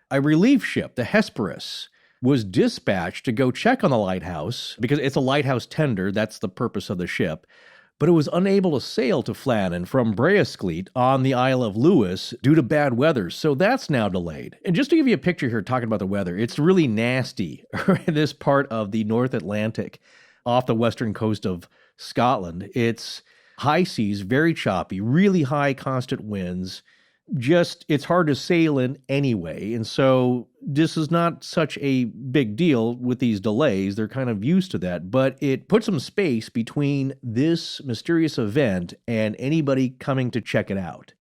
a relief ship, the Hesperus, was dispatched to go check on the lighthouse because it's a lighthouse tender. That's the purpose of the ship. But it was unable to sail to Flannan from Braescleat on the Isle of Lewis due to bad weather. So that's now delayed. And just to give you a picture here, talking about the weather, it's really nasty in this part of the North Atlantic off the western coast of Scotland. It's high seas, very choppy, really high constant winds. Just, it's hard to sail in anyway. And so this is not such a big deal with these delays. They're kind of used to that. But it puts some space between this mysterious event and anybody coming to check it out.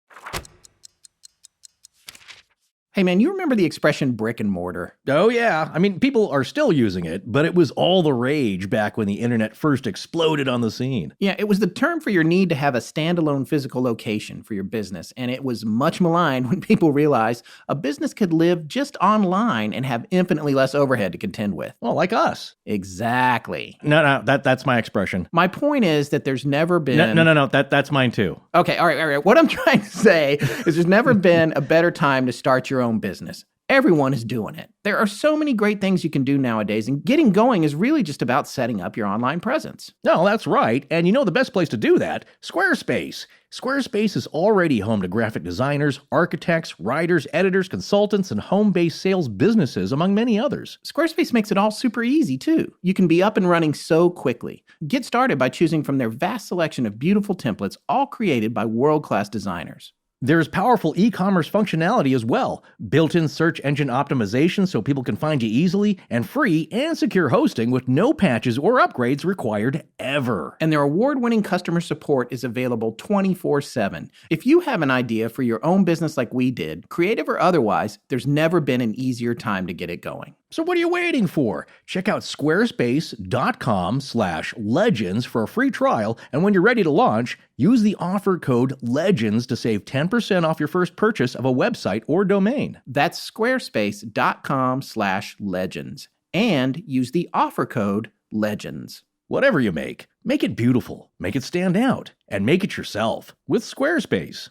Hey, man, you remember the expression brick and mortar? Oh, yeah. I mean, people are still using it, but it was all the rage back when the internet first exploded on the scene. Yeah, it was the term for your need to have a standalone physical location for your business, and it was much maligned when people realized a business could live just online and have infinitely less overhead to contend with. Well, like us. Exactly. No, that's my expression. My point is that there's never been... No, that's mine too. Okay, all right. What I'm trying to say is there's never been a better time to start your own business. Everyone is doing it. There are so many great things you can do nowadays, and getting going is really just about setting up your online presence. No, that's right. And you know the best place to do that? Squarespace. Squarespace is already home to graphic designers, architects, writers, editors, consultants, and home-based sales businesses, among many others. Squarespace makes it all super easy, too. You can be up and running so quickly. Get started by choosing from their vast selection of beautiful templates, all created by world-class designers. There's powerful e-commerce functionality as well. Built-in search engine optimization so people can find you easily, and free and secure hosting with no patches or upgrades required ever. And their award-winning customer support is available 24/7. If you have an idea for your own business like we did, creative or otherwise, there's never been an easier time to get it going. So what are you waiting for? Check out squarespace.com/legends for a free trial, and when you're ready to launch, use the offer code LEGENDS to save 10% off your first purchase of a website or domain. That's squarespace.com/legends, and use the offer code LEGENDS. Whatever you make it beautiful, make it stand out, and make it yourself with Squarespace.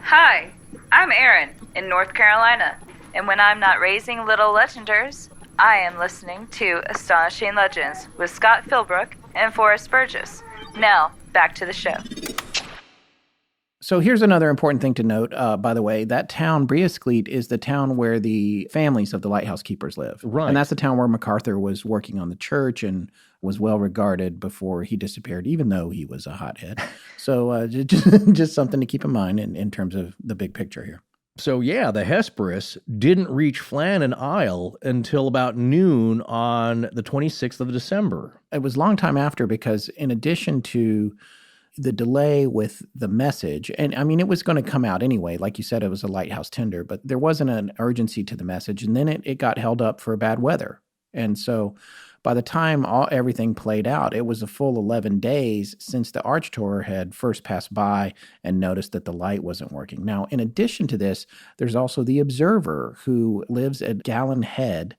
Hi, I'm Erin in North Carolina. And when I'm not raising little legenders, I am listening to Astonishing Legends with Scott Philbrook and Forrest Burgess. Now, back to the show. So here's another important thing to note, by the way. That town, Briascleet, is the town where the families of the lighthouse keepers live. Right. And that's the town where MacArthur was working on the church and was well regarded before he disappeared, even though he was a hothead. So just something to keep in mind in terms of the big picture here. So yeah, the Hesperus didn't reach Flannan Isles until about noon on the 26th of December. It was a long time after, because in addition to the delay with the message, and I mean, it was going to come out anyway. Like you said, it was a lighthouse tender, but there wasn't an urgency to the message. And then it got held up for bad weather. And so by the time everything played out, it was a full 11 days since the Archtor had first passed by and noticed that the light wasn't working. Now, in addition to this, there's also the observer who lives at Gallon Head,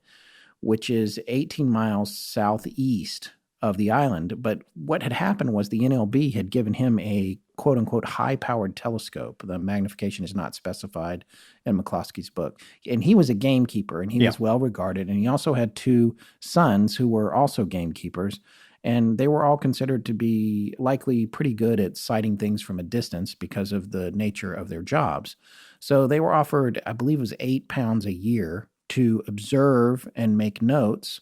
which is 18 miles southeast of the island. But what had happened was the NLB had given him a quote-unquote high-powered telescope. The magnification is not specified in McCloskey's book. And he was a gamekeeper, and he was well-regarded. And he also had two sons who were also gamekeepers. And they were all considered to be likely pretty good at sighting things from a distance because of the nature of their jobs. So they were offered, I believe it was £8 a year to observe and make notes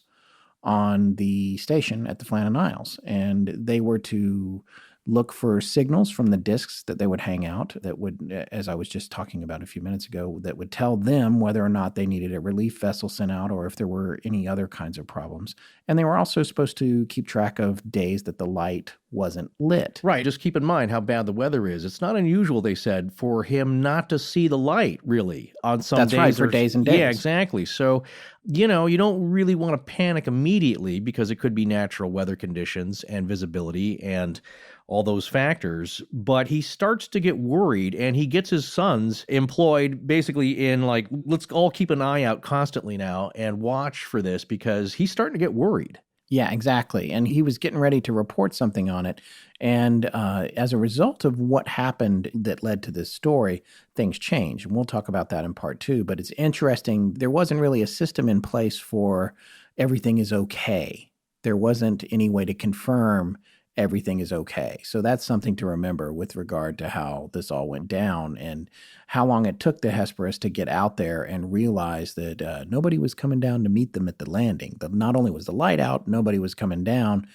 on the station at the Flannan Isles. And they were to look for signals from the discs that they would hang out that would, as I was just talking about a few minutes ago, that would tell them whether or not they needed a relief vessel sent out or if there were any other kinds of problems. And they were also supposed to keep track of days that the light wasn't lit. Right. Just keep in mind how bad the weather is. It's not unusual, they said, for him not to see the light, really, on some days. That's right, for days and days. Yeah, exactly. So, you don't really want to panic immediately because it could be natural weather conditions and visibility and all those factors. But he starts to get worried, and he gets his sons employed basically in let's all keep an eye out constantly now and watch for this because he's starting to get worried. Yeah, exactly. And he was getting ready to report something on it. And as a result of what happened that led to this story, things changed. And we'll talk about that in part 2. But it's interesting. There wasn't really a system in place for everything is okay. There wasn't any way to confirm everything is okay. So that's something to remember with regard to how this all went down and how long it took the Hesperus to get out there and realize that nobody was coming down to meet them at the landing. Not only was the light out, nobody was coming down.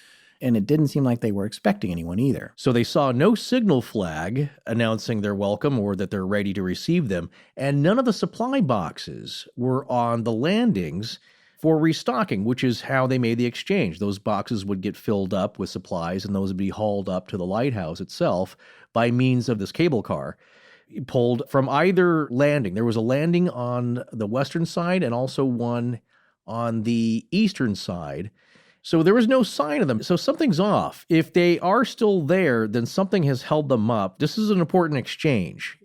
and it didn't seem like they were expecting anyone either. So they saw no signal flag announcing their welcome or that they're ready to receive them, and none of the supply boxes were on the landings for restocking, which is how they made the exchange. Those boxes would get filled up with supplies, and those would be hauled up to the lighthouse itself by means of this cable car pulled from either landing. There was a landing on the western side and also one on the eastern side. So there was no sign of them. So something's off. If they are still there, then something has held them up. This is an important exchange,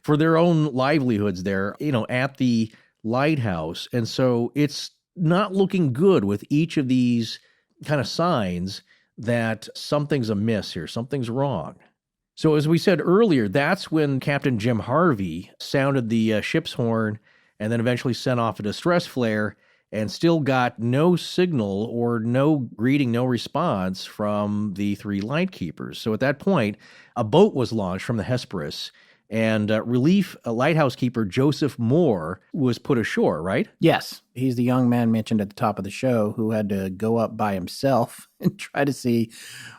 for their own livelihoods there, at the lighthouse. And so it's not looking good with each of these kind of signs that something's amiss here, something's wrong. So as we said earlier, that's when Captain Jim Harvey sounded the ship's horn and then eventually sent off a distress flare and still got no signal or no greeting, no response from the three lightkeepers. So at that point, a boat was launched from the Hesperus, and relief lighthouse keeper Joseph Mòr was put ashore, right? Yes. He's the young man mentioned at the top of the show who had to go up by himself and try to see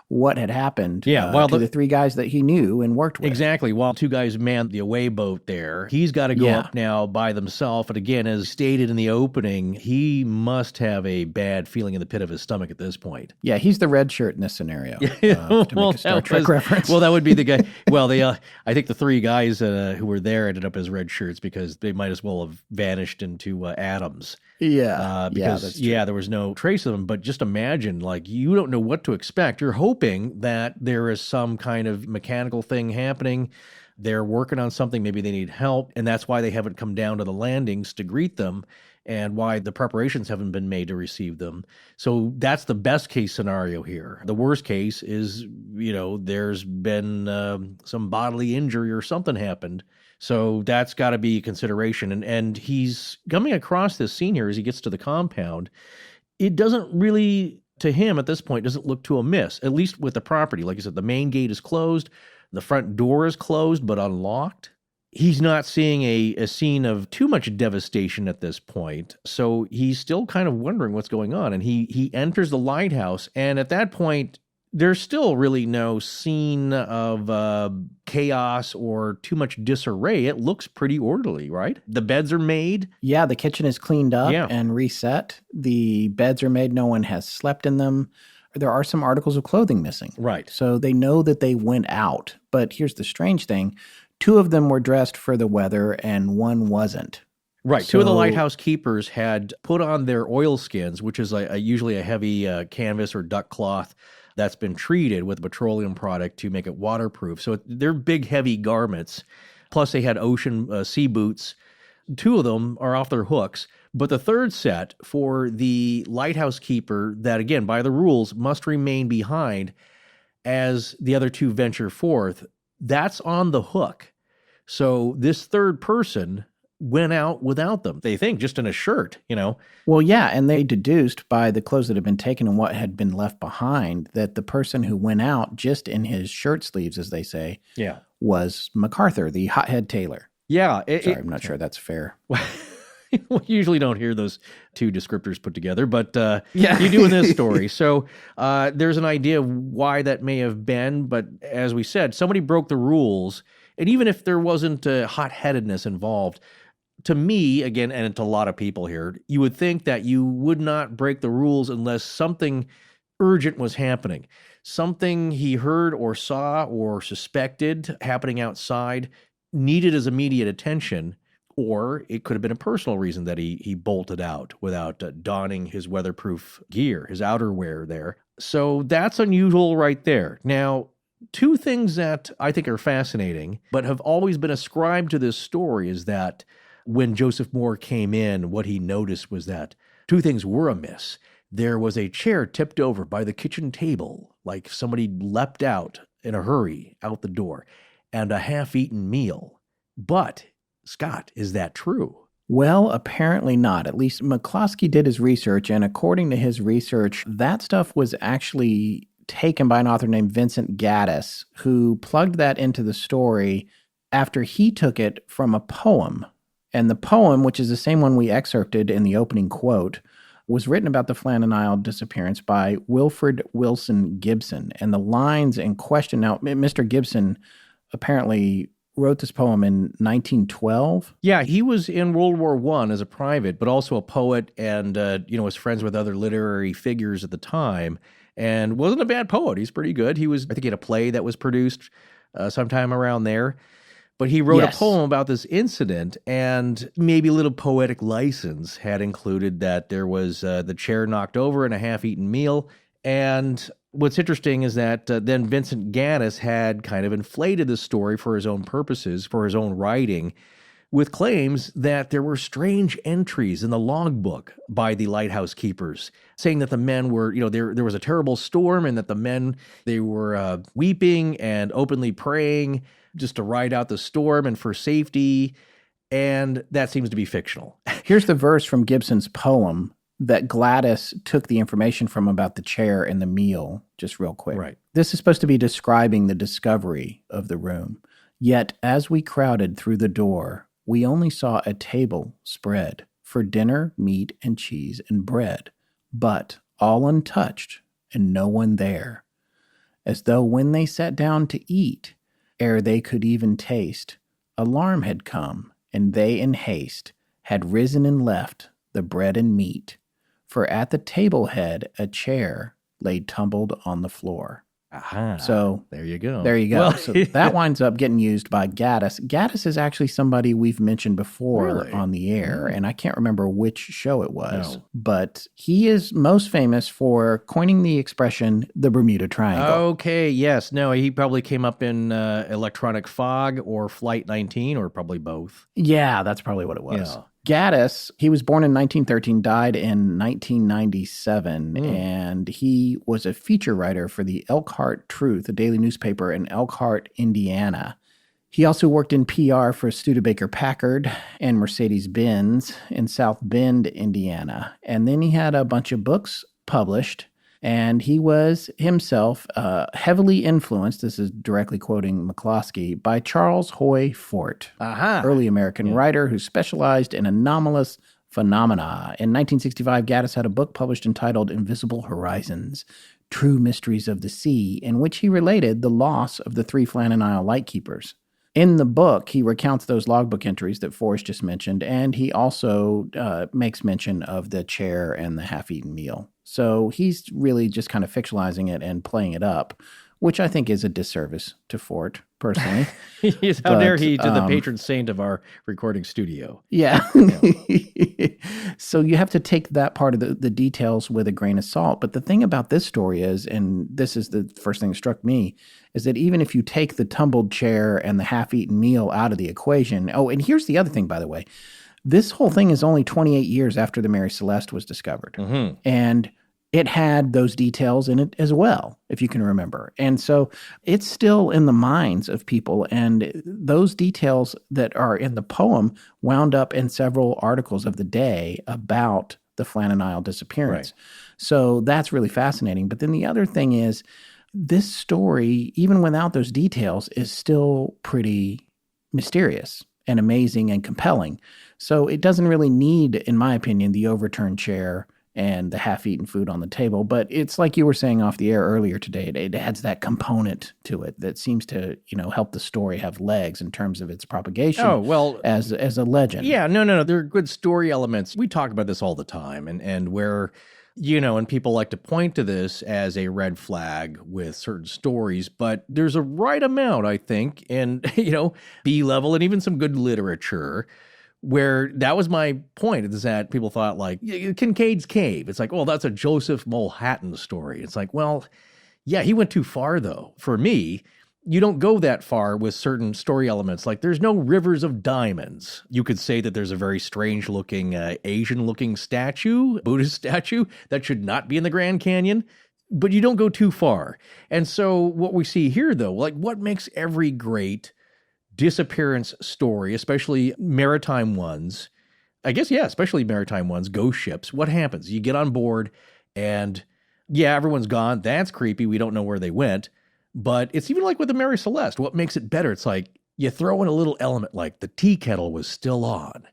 what had happened to the three guys that he knew and worked with. Exactly. While two guys manned the away boat there, he's got to go up now by themselves. And again, as stated in the opening, he must have a bad feeling in the pit of his stomach at this point. Yeah, he's the red shirt in this scenario. To make a Star Trek reference. Well, that would be the guy. Well, I think the three guys who were there ended up as red shirts because they might as well have vanished into atoms. Yeah. Because there was no trace of them. But just imagine, you don't know what to expect. You're hoping that there is some kind of mechanical thing happening. They're working on something. Maybe they need help. And that's why they haven't come down to the landings to greet them and why the preparations haven't been made to receive them. So that's the best case scenario here. The worst case is, there's been some bodily injury or something happened. So that's got to be a consideration. And he's coming across this scene here as he gets to the compound. It doesn't really, to him at this point, doesn't look too amiss, at least with the property. Like I said, the main gate is closed. The front door is closed but unlocked. He's not seeing a scene of too much devastation at this point. So he's still kind of wondering what's going on. And he enters the lighthouse. And at that point, there's still really no scene of chaos or too much disarray. It looks pretty orderly, right? The beds are made. Yeah, the kitchen is cleaned up and reset. The beds are made. No one has slept in them. There are some articles of clothing missing. Right. So they know that they went out. But here's the strange thing. Two of them were dressed for the weather and one wasn't. Right. Two of the lighthouse keepers had put on their oilskins, which is usually a heavy canvas or duck cloth that's been treated with a petroleum product to make it waterproof. So they're big, heavy garments. Plus they had ocean sea boots. Two of them are off their hooks. But the third set for the lighthouse keeper that, again, by the rules, must remain behind as the other two venture forth, that's on the hook. So this third person went out without them. They think just in a shirt, Well, yeah, and they deduced by the clothes that had been taken and what had been left behind that the person who went out just in his shirt sleeves, as they say, was MacArthur, the hothead tailor. Yeah. I'm not sure that's fair. We usually don't hear those two descriptors put together, but you do in this story. So there's an idea of why that may have been, but as we said, somebody broke the rules, and even if there wasn't hot-headedness involved, to me, again, and to a lot of people here, you would think that you would not break the rules unless something urgent was happening. Something he heard or saw or suspected happening outside needed his immediate attention, or it could have been a personal reason that he bolted out without donning his weatherproof gear, his outerwear there. So that's unusual right there. Now, two things that I think are fascinating, but have always been ascribed to this story is that when Joseph Mòr came in, what he noticed was that two things were amiss. There was a chair tipped over by the kitchen table, like somebody leapt out in a hurry out the door, and a half-eaten meal. But, Scott, is that true? Well, apparently not. At least McCloskey did his research, and according to his research, that stuff was actually taken by an author named Vincent Gaddis, who plugged that into the story after he took it from a poem. And the poem, which is the same one we excerpted in the opening quote, was written about the Flannan Isles disappearance by Wilfred Wilson Gibson. And the lines in question, now, Mr. Gibson apparently wrote this poem in 1912. Yeah, he was in World War I as a private, but also a poet and, was friends with other literary figures at the time and wasn't a bad poet. He's pretty good. I think he had a play that was produced sometime around there. But he wrote a poem about this incident, and maybe a little poetic license had included that there was the chair knocked over and a half-eaten meal. And what's interesting is that then Vincent Gaddis had kind of inflated the story for his own purposes, for his own writing, with claims that there were strange entries in the logbook by the lighthouse keepers, saying that the men were, there was a terrible storm and that the men, they were weeping and openly praying just to ride out the storm and for safety, and that seems to be fictional. Here's the verse from Gibson's poem that Gladys took the information from about the chair and the meal, just real quick. Right. This is supposed to be describing the discovery of the room. Yet, as we crowded through the door, we only saw a table spread for dinner, meat and cheese and bread, but all untouched and no one there, as though when they sat down to eat, ere they could even taste, alarm had come, and they in haste had risen and left the bread and meat, for at the table head a chair lay tumbled on the floor. Aha. So there you go. There you go. Well, so that winds up getting used by Gaddis. Gaddis is actually somebody we've mentioned before on the air, and I can't remember which show it was. No. But he is most famous for coining the expression the Bermuda Triangle. Okay, yes. No, he probably came up in Electronic Fog or Flight 19, or probably both. Yeah, that's probably what it was. Yeah. Gaddis, he was born in 1913, died in 1997, and he was a feature writer for the Elkhart Truth, a daily newspaper in Elkhart, Indiana. He also worked in PR for Studebaker Packard and Mercedes-Benz in South Bend, Indiana. And then he had a bunch of books published, and he was himself heavily influenced, this is directly quoting McCloskey, by Charles Hoy Fort, early American writer who specialized in anomalous phenomena. In 1965, Gaddis had a book published entitled Invisible Horizons, True Mysteries of the Sea, in which he related the loss of the 3 Flannan Isles lightkeepers. In the book, he recounts those logbook entries that Forrest just mentioned, and he also makes mention of the chair and the half-eaten meal. So he's really just kind of fictionalizing it and playing it up, which I think is a disservice to Fort, personally. How dare he to the patron saint of our recording studio. Yeah. So you have to take that part of the details with a grain of salt. But the thing about this story is, and this is the first thing that struck me, is that even if you take the tumbled chair and the half-eaten meal out of the equation, and here's the other thing, by the way, this whole thing is only 28 years after the Mary Celeste was discovered. Mm-hmm. And it had those details in it as well, if you can remember. And so it's still in the minds of people. And those details that are in the poem wound up in several articles of the day about the Flannan Isles disappearance. Right. So that's really fascinating. But then the other thing is, this story, even without those details, is still pretty mysterious and amazing and compelling. So it doesn't really need, in my opinion, the overturned chair and the half-eaten food on the table. But it's like you were saying off the air earlier today, it adds that component to it that seems to, help the story have legs in terms of its propagation as a legend. Yeah, no. There are good story elements. We talk about this all the time, and where, and people like to point to this as a red flag with certain stories, but there's a right amount, I think, in, B-level and even some good literature where that was my point, is that people thought like Kincaid's Cave. It's like, that's a Joseph Mulhattan story. It's like, well, yeah, he went too far though. For me, you don't go that far with certain story elements. Like there's no rivers of diamonds. You could say that there's a very strange looking Asian looking statue, Buddhist statue that should not be in the Grand Canyon, but you don't go too far. And so what we see here though, like what makes every great disappearance story, especially maritime ones, especially maritime ones, ghost ships, what happens? You get on board and everyone's gone. That's creepy. We don't know where they went. But it's even like with the Mary Celeste. What makes it better? It's like you throw in a little element like the tea kettle was still on.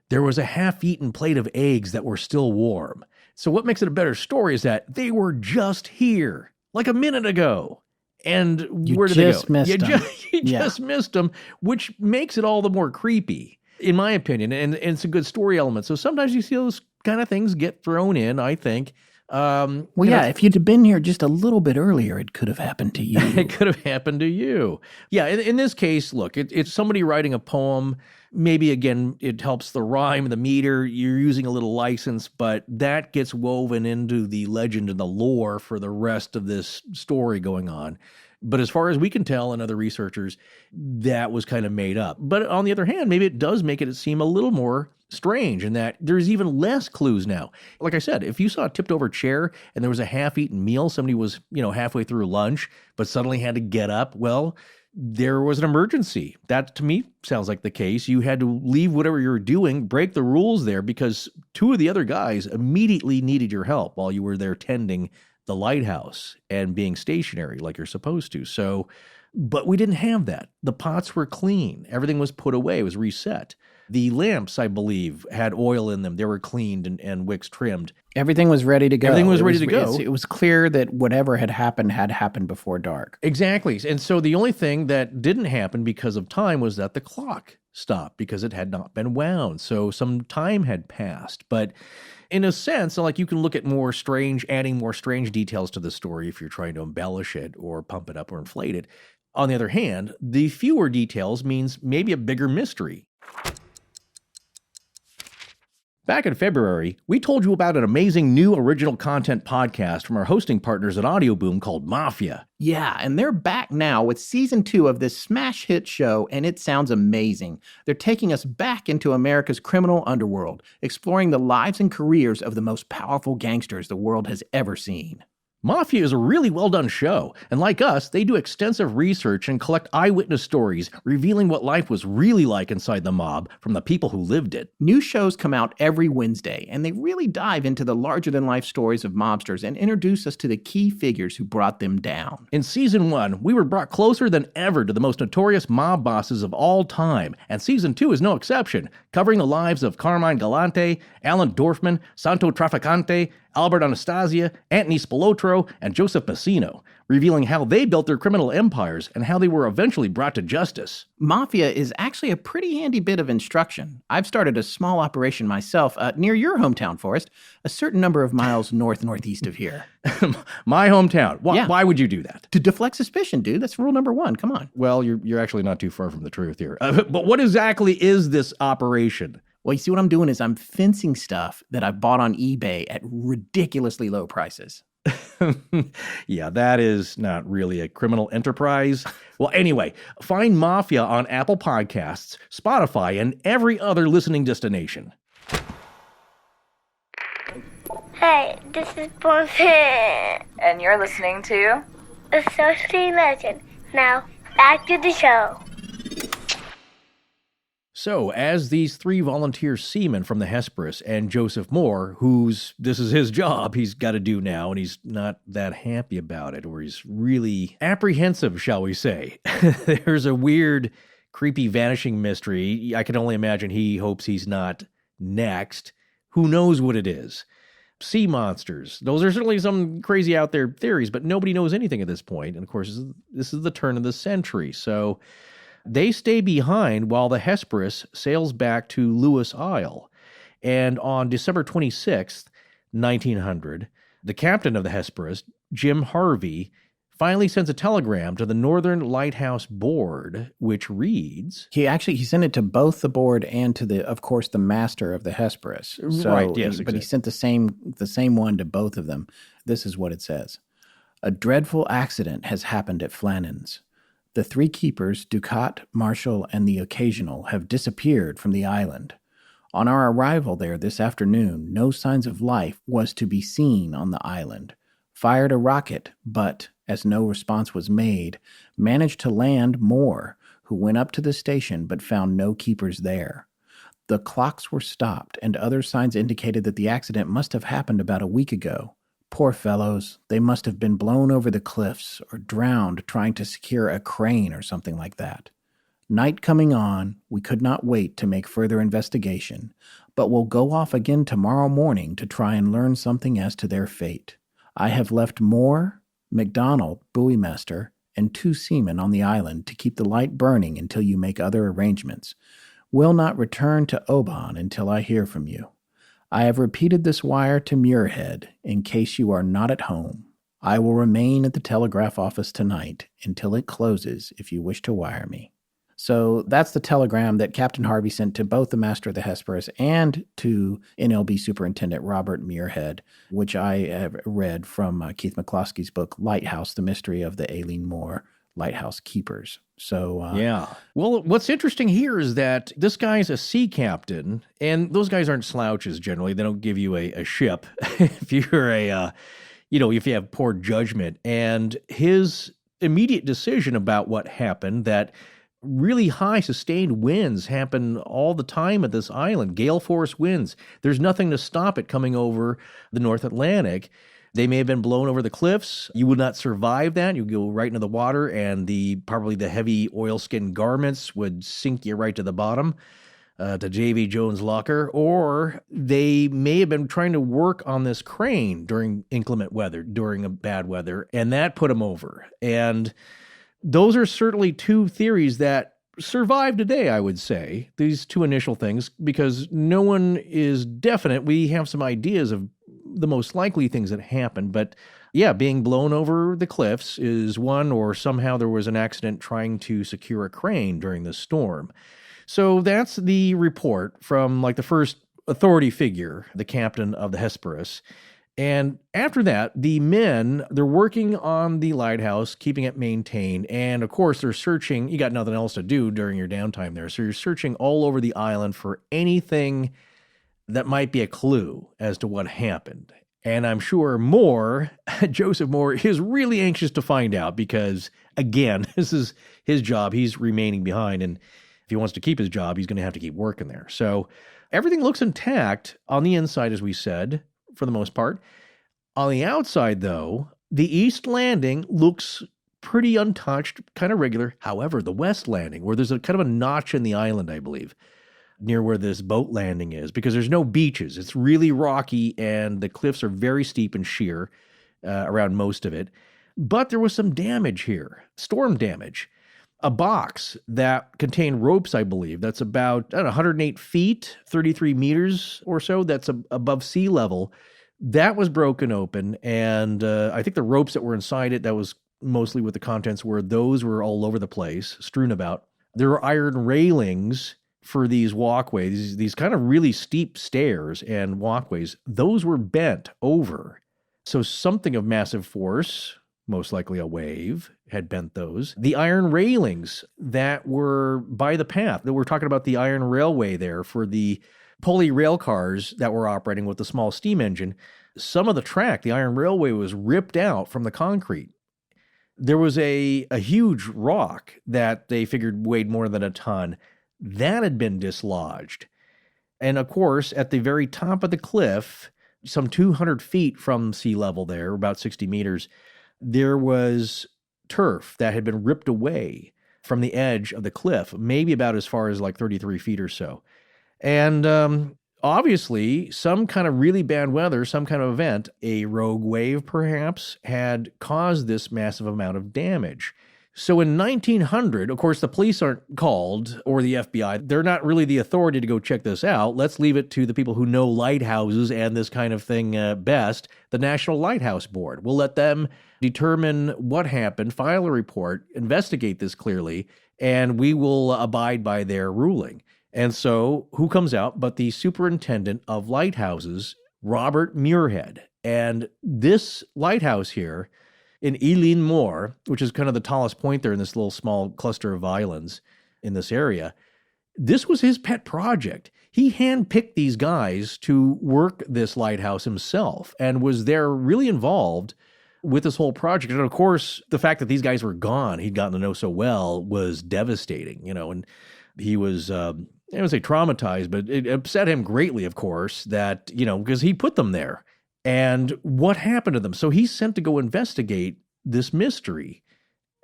There was a half-eaten plate of eggs that were still warm. So what makes it a better story is that they were just here, like a minute ago. And where did they go? You just missed them, which makes it all the more creepy, in my opinion. And it's a good story element. So sometimes you see those kind of things get thrown in, I think. If you'd have been here just a little bit earlier, it could have happened to you. It could have happened to you. Yeah, in this case, look, it's somebody writing a poem. Maybe, again, it helps the rhyme, the meter. You're using a little license, but that gets woven into the legend and the lore for the rest of this story going on. But as far as we can tell, and other researchers, that was kind of made up. But on the other hand, maybe it does make it seem a little more strange in that there's even less clues now. Like I said, if you saw a tipped over chair and there was a half-eaten meal, somebody was, halfway through lunch, but suddenly had to get up, well, there was an emergency. That, to me, sounds like the case. You had to leave whatever you were doing, break the rules there, because two of the other guys immediately needed your help while you were there tending the lighthouse and being stationary like you're supposed to. So, but we didn't have that. The pots were clean. Everything was put away. It was reset. The lamps, I believe, had oil in them. They were cleaned and wicks trimmed. Everything was ready to go. It was clear that whatever had happened before dark. Exactly. And so the only thing that didn't happen because of time was that the clock stopped because it had not been wound. So some time had passed. But in a sense, like, you can look at adding more strange details to the story if you're trying to embellish it or pump it up or inflate it. On the other hand, the fewer details means maybe a bigger mystery. Back in February, we told you about an amazing new original content podcast from our hosting partners at Audioboom called Mafia. Yeah, and they're back now with season 2 of this smash hit show, and it sounds amazing. They're taking us back into America's criminal underworld, exploring the lives and careers of the most powerful gangsters the world has ever seen. Mafia is a really well-done show, and like us, they do extensive research and collect eyewitness stories, revealing what life was really like inside the mob from the people who lived it. New shows come out every Wednesday, and they really dive into the larger-than-life stories of mobsters and introduce us to the key figures who brought them down. In Season 1, we were brought closer than ever to the most notorious mob bosses of all time, and Season 2 is no exception, covering the lives of Carmine Galante, Alan Dorfman, Santo Trafficante, Albert Anastasia, Anthony Spilotro, and Joseph Bassino, revealing how they built their criminal empires and how they were eventually brought to justice. Mafia is actually a pretty handy bit of instruction. I've started a small operation myself near your hometown, Forrest, a certain number of miles northeast of here. My hometown. Why would you do that? To deflect suspicion, dude. That's rule number 1. Come on. Well, you're actually not too far from the truth here. But what exactly is this operation? Well, you see, what I'm doing is I'm fencing stuff that I bought on eBay at ridiculously low prices. Yeah, that is not really a criminal enterprise. Well, anyway, find Mafia on Apple Podcasts, Spotify, and every other listening destination. Hey, this is Bonfit. And you're listening to Associate Legend. Now, back to the show. So, as these 3 volunteer seamen from the Hesperus and Joseph Mòr, this is his job he's got to do now, and he's not that happy about it, or he's really apprehensive, shall we say. There's a weird, creepy vanishing mystery. I can only imagine he hopes he's not next. Who knows what it is? Sea monsters. Those are certainly some crazy out there theories, but nobody knows anything at this point. And of course, this is the turn of the century, so they stay behind while the Hesperus sails back to Lewis Isle. And on December 26th, 1900, the captain of the Hesperus, Jim Harvey, finally sends a telegram to the Northern Lighthouse Board, which reads... He sent it to both the board and to the master of the Hesperus. So, right, yes, but he sent the same one to both of them. This is what it says. A dreadful accident has happened at Flannan's. The 3 keepers, Ducat, Marshall, and the Occasional, have disappeared from the island. On our arrival there this afternoon, no signs of life was to be seen on the island. Fired a rocket, but, as no response was made, managed to land Mòr, who went up to the station but found no keepers there. The clocks were stopped, and other signs indicated that the accident must have happened about a week ago. Poor fellows, they must have been blown over the cliffs or drowned trying to secure a crane or something like that. Night coming on, we could not wait to make further investigation, but will go off again tomorrow morning to try and learn something as to their fate. I have left Mòr, MacDonald, buoymaster, and 2 seamen on the island to keep the light burning until you make other arrangements. Will not return to Oban until I hear from you. I have repeated this wire to Muirhead in case you are not at home. I will remain at the telegraph office tonight until it closes if you wish to wire me. So that's the telegram that Captain Harvey sent to both the Master of the Hesperus and to NLB Superintendent Robert Muirhead, which I have read from Keith McCloskey's book, Lighthouse, The Mystery of the Eilean Mòr, Lighthouse Keepers. So yeah. Well, what's interesting here is that this guy's a sea captain, and those guys aren't slouches generally. They don't give you a ship if you're if you have poor judgment. And his immediate decision about what happened, that really high sustained winds happen all the time at this island, gale force winds. There's nothing to stop it coming over the North Atlantic. They may have been blown over the cliffs. You would not survive that. You go right into the water, and probably the heavy oilskin garments would sink you right to the bottom, to J.V. Jones' locker. Or they may have been trying to work on this crane during inclement weather, during a bad weather, and that put them over. And those are certainly 2 theories that survive today, I would say, these 2 initial things, because no one is definite. We have some ideas of the most likely things that happened, but yeah, being blown over the cliffs is one, or somehow there was an accident trying to secure a crane during the storm. So that's the report from the first authority figure, the captain of the Hesperus. And after that, the men, they're working on the lighthouse, keeping it maintained. And of course, they're searching. You got nothing else to do during your downtime there. So you're searching all over the island for anything that might be a clue as to what happened. And I'm sure Joseph Mòr, is really anxious to find out because, again, this is his job. He's remaining behind. And if he wants to keep his job, he's going to have to keep working there. So everything looks intact on the inside, as we said, for the most part. On the outside, though, the east landing looks pretty untouched, kind of regular. However, the west landing, where there's a kind of a notch in the island, I believe, near where this boat landing is, because there's no beaches. It's really rocky, and the cliffs are very steep and sheer around most of it. But there was some damage here, storm damage. A box that contained ropes, I believe, that's about 108 feet, 33 meters or so, that's above sea level. That was broken open, and I think the ropes that were inside it, that was mostly what the contents were, those were all over the place, strewn about. There were iron railings for these walkways, these kind of really steep stairs and walkways. Those were bent over. So something of massive force, most likely a wave, had bent those. The iron railings that were by the path, that we're talking about the iron railway there for the pulley rail cars that were operating with the small steam engine, some of the track, the iron railway, was ripped out from the concrete. There was a huge rock that they figured weighed more than a ton. That had been dislodged. And of course, at the very top of the cliff, some 200 feet from sea level there, about 60 meters, there was turf that had been ripped away from the edge of the cliff, maybe about as far as 33 feet or so. And obviously, some kind of really bad weather, some kind of event, a rogue wave perhaps, had caused this massive amount of damage. So in 1900, of course, the police aren't called, or the FBI. They're not really the authority to go check this out. Let's leave it to the people who know lighthouses and this kind of thing best, the National Lighthouse Board. We'll let them determine what happened, file a report, investigate this clearly, and we will abide by their ruling. And so who comes out but the superintendent of lighthouses, Robert Muirhead. And this lighthouse here in Eilean Mòr, which is kind of the tallest point there in this little small cluster of islands in this area, this was his pet project. He handpicked these guys to work this lighthouse himself and was there really involved with this whole project. And of course, the fact that these guys were gone, he'd gotten to know so well, was devastating, and he was, I don't say traumatized, but it upset him greatly, of course, that, because he put them there. And what happened to them? So he's sent to go investigate this mystery.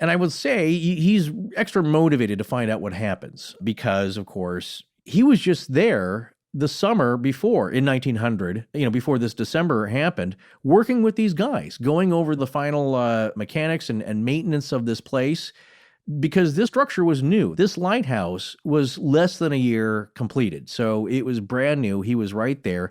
And I would say he's extra motivated to find out what happens because, of course, he was just there the summer before, in 1900, before this December happened, working with these guys, going over the final mechanics and maintenance of this place, because this structure was new. This lighthouse was less than a year completed, so it was brand new. He was right there.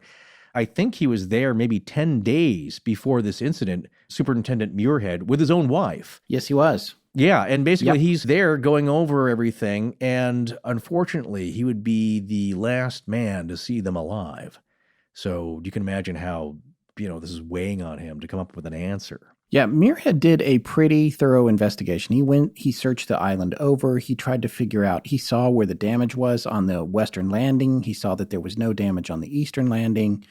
I think he was there maybe 10 days before this incident, Superintendent Muirhead, with his own wife. Yes, he was. Yeah, and basically he's there going over everything, and unfortunately, he would be the last man to see them alive. So you can imagine how, this is weighing on him to come up with an answer. Yeah, Muirhead did a pretty thorough investigation. He searched the island over. He tried to figure out, he saw where the damage was on the western landing. He saw that there was no damage on the eastern landing.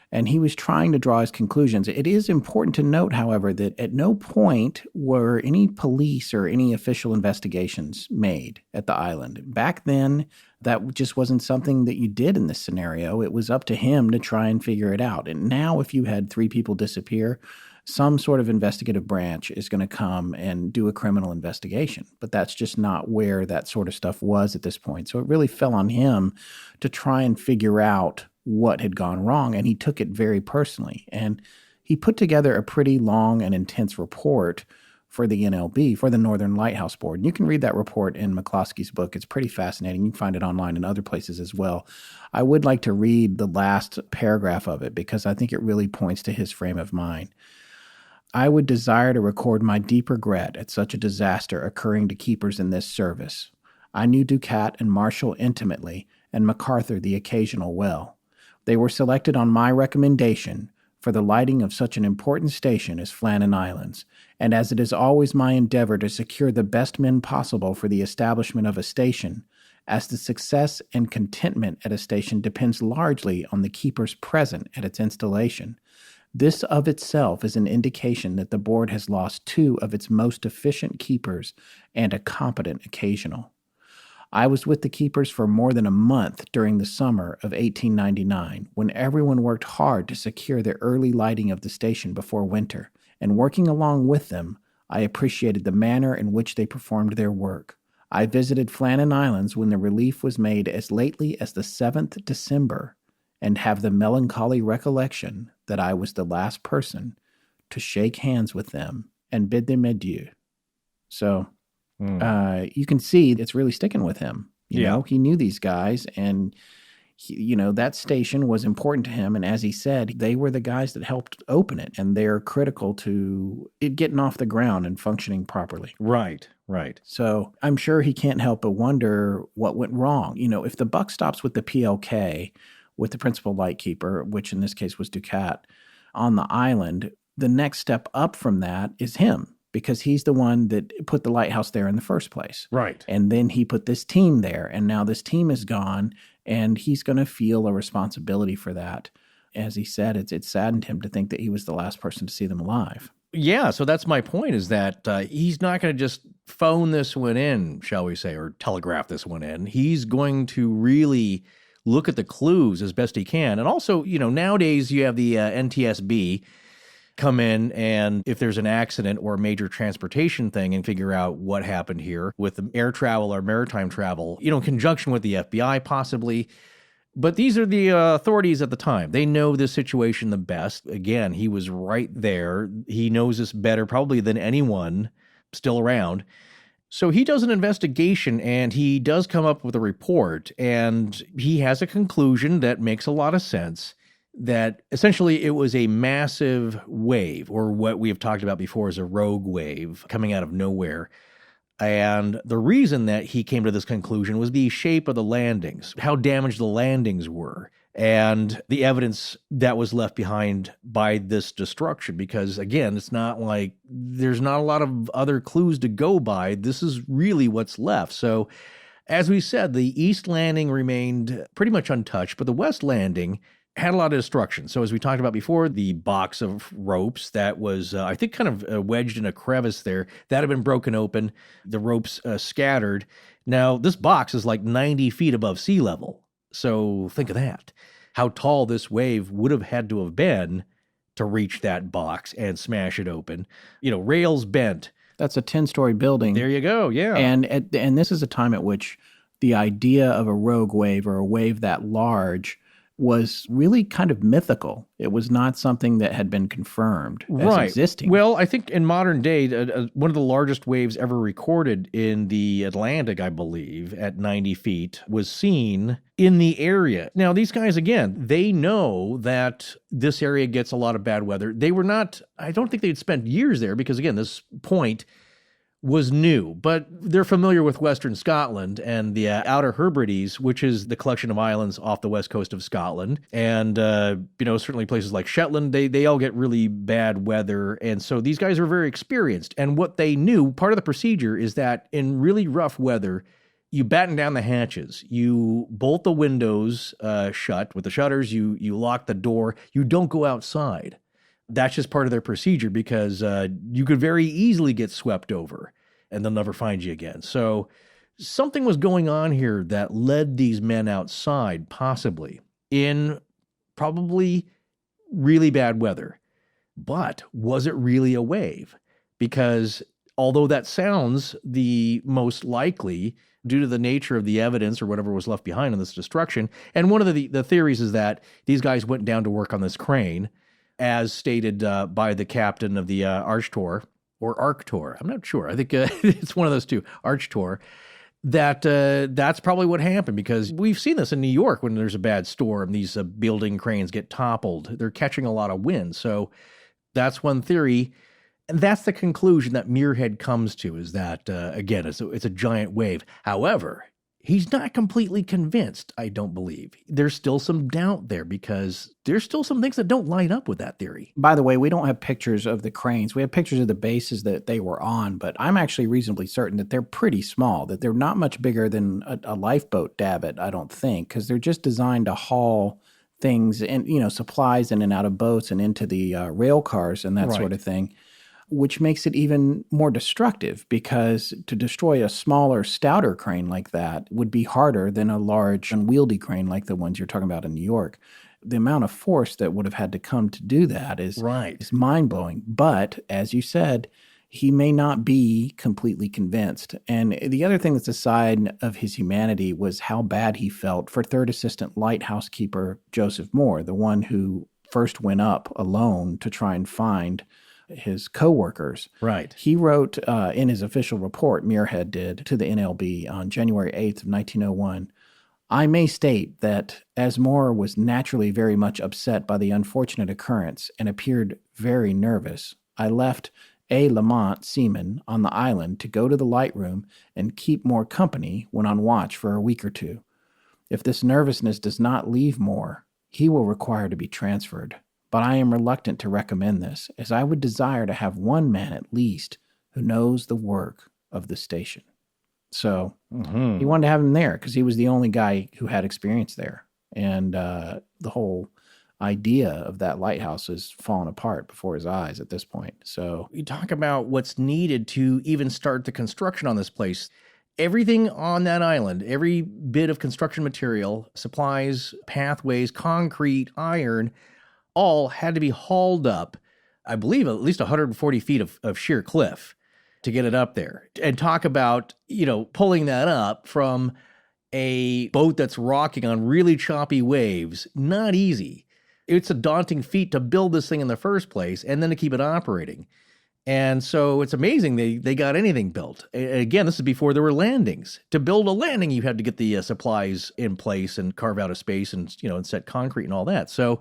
And he was trying to draw his conclusions. It is important to note, however, that at no point were any police or any official investigations made at the island. Back then, that just wasn't something that you did in this scenario. It was up to him to try and figure it out. And now if you had 3 people disappear, some sort of investigative branch is going to come and do a criminal investigation. But that's just not where that sort of stuff was at this point. So it really fell on him to try and figure out what had gone wrong, and he took it very personally. And he put together a pretty long and intense report for the NLB, for the Northern Lighthouse Board. And you can read that report in McCloskey's book. It's pretty fascinating. You can find it online in other places as well. I would like to read the last paragraph of it because I think it really points to his frame of mind. I would desire to record my deep regret at such a disaster occurring to keepers in this service. I knew Ducat and Marshall intimately, and MacArthur the occasional well. They were selected on my recommendation for the lighting of such an important station as Flannan Isles, and as it is always my endeavor to secure the best men possible for the establishment of a station, as the success and contentment at a station depends largely on the keepers present at its installation, this of itself is an indication that the board has lost 2 of its most efficient keepers and a competent occasional. I was with the keepers for more than a month during the summer of 1899, when everyone worked hard to secure the early lighting of the station before winter, and working along with them, I appreciated the manner in which they performed their work. I visited Flannan Isles when the relief was made as lately as the 7th December, and have the melancholy recollection that I was the last person to shake hands with them and bid them adieu. So you can see it's really sticking with him. You know, he knew these guys, and that station was important to him. And as he said, they were the guys that helped open it, and they're critical to it getting off the ground and functioning properly. Right. So I'm sure he can't help but wonder what went wrong. If the buck stops with the PLK, with the principal lightkeeper, which in this case was Ducat, on the island, the next step up from that is him, because he's the one that put the lighthouse there in the first place. Right. And then he put this team there, and now this team is gone, and he's going to feel a responsibility for that. As he said, it saddened him to think that he was the last person to see them alive. Yeah, so that's my point, is that he's not going to just phone this one in, shall we say, or telegraph this one in. He's going to really look at the clues as best he can. And also, nowadays you have the NTSB come in, and if there's an accident or a major transportation thing, and figure out what happened here with the air travel or maritime travel, in conjunction with the FBI possibly. But these are the authorities at the time. They know this situation the best. Again, he was right there. He knows this better probably than anyone still around. So he does an investigation, and he does come up with a report, and he has a conclusion that makes a lot of sense, that essentially it was a massive wave, or what we have talked about before as a rogue wave coming out of nowhere. And the reason that he came to this conclusion was the shape of the landings, how damaged the landings were, and the evidence that was left behind by this destruction. Because again, it's not like there's not a lot of other clues to go by. This is really what's left. So as we said, the east landing remained pretty much untouched, but the west landing had a lot of destruction. So as we talked about before, the box of ropes that was, I think, kind of wedged in a crevice there, that had been broken open, the ropes scattered. Now, this box is like 90 feet above sea level. So think of that. How tall this wave would have had to have been to reach that box and smash it open. Rails bent, That's a 10-story building. There you go, yeah. And this is a time at which the idea of a rogue wave or a wave that large was really kind of mythical. It was not something that had been confirmed as existing. Well, I think in modern day, one of the largest waves ever recorded in the Atlantic, I believe, at 90 feet, was seen in the area. Now, these guys, again, they know that this area gets a lot of bad weather. They were not, I don't think they'd spent years there because, again, this point was new, but they're familiar with Western Scotland and the Outer Hebrides, which is the collection of islands off the west coast of Scotland. And, certainly places like Shetland, they all get really bad weather. And so these guys are very experienced. And what they knew, part of the procedure is that in really rough weather, you batten down the hatches, you bolt the windows shut with the shutters, you lock the door, you don't go outside. That's just part of their procedure because you could very easily get swept over and they'll never find you again. So something was going on here that led these men outside, possibly in probably really bad weather. But was it really a wave? Because although that sounds the most likely due to the nature of the evidence or whatever was left behind in this destruction, and one of the theories is that these guys went down to work on this crane, as stated by the captain of the Archtor, or Archtor, I'm not sure. I think it's one of those two, Archtor, that's probably what happened because we've seen this in New York when there's a bad storm. These building cranes get toppled. They're catching a lot of wind. So that's one theory. And that's the conclusion that Muirhead comes to is that, again, it's a giant wave. However, he's not completely convinced, I don't believe. There's still some doubt there because there's still some things that don't line up with that theory. By the way, we don't have pictures of the cranes. We have pictures of the bases that they were on, but I'm actually reasonably certain that they're pretty small, that they're not much bigger than a lifeboat davit, I don't think, because they're just designed to haul things and, supplies in and out of boats and into the rail cars and that sort of thing, which makes it even more destructive because to destroy a smaller, stouter crane like that would be harder than a large, unwieldy crane like the ones you're talking about in New York. The amount of force that would have had to come to do that is mind-blowing. But, as you said, he may not be completely convinced. And the other thing that's a side of his humanity was how bad he felt for third assistant lighthouse keeper Joseph Mòr, the one who first went up alone to try and find his co-workers. Right. He wrote in his official report, Muirhead did, to the NLB on January 8th of 1901, I may state that as Mòr was naturally very much upset by the unfortunate occurrence and appeared very nervous, I left A. Lamont, seaman, on the island to go to the light room and keep Mòr company when on watch for a week or two. If this nervousness does not leave Mòr, he will require to be transferred. But I am reluctant to recommend this, as I would desire to have one man at least who knows the work of the station. So he wanted to have him there because he was the only guy who had experience there. And the whole idea of that lighthouse is falling apart before his eyes at this point. So you talk about what's needed to even start the construction on this place. Everything on that island, every bit of construction material, supplies, pathways, concrete, iron, all had to be hauled up, I believe, at least 140 feet of sheer cliff to get it up there. And talk about, pulling that up from a boat that's rocking on really choppy waves. Not easy. It's a daunting feat to build this thing in the first place and then to keep it operating. And so it's amazing they got anything built. And again, this is before there were landings. To build a landing, you had to get the supplies in place and carve out a space and, and set concrete and all that. So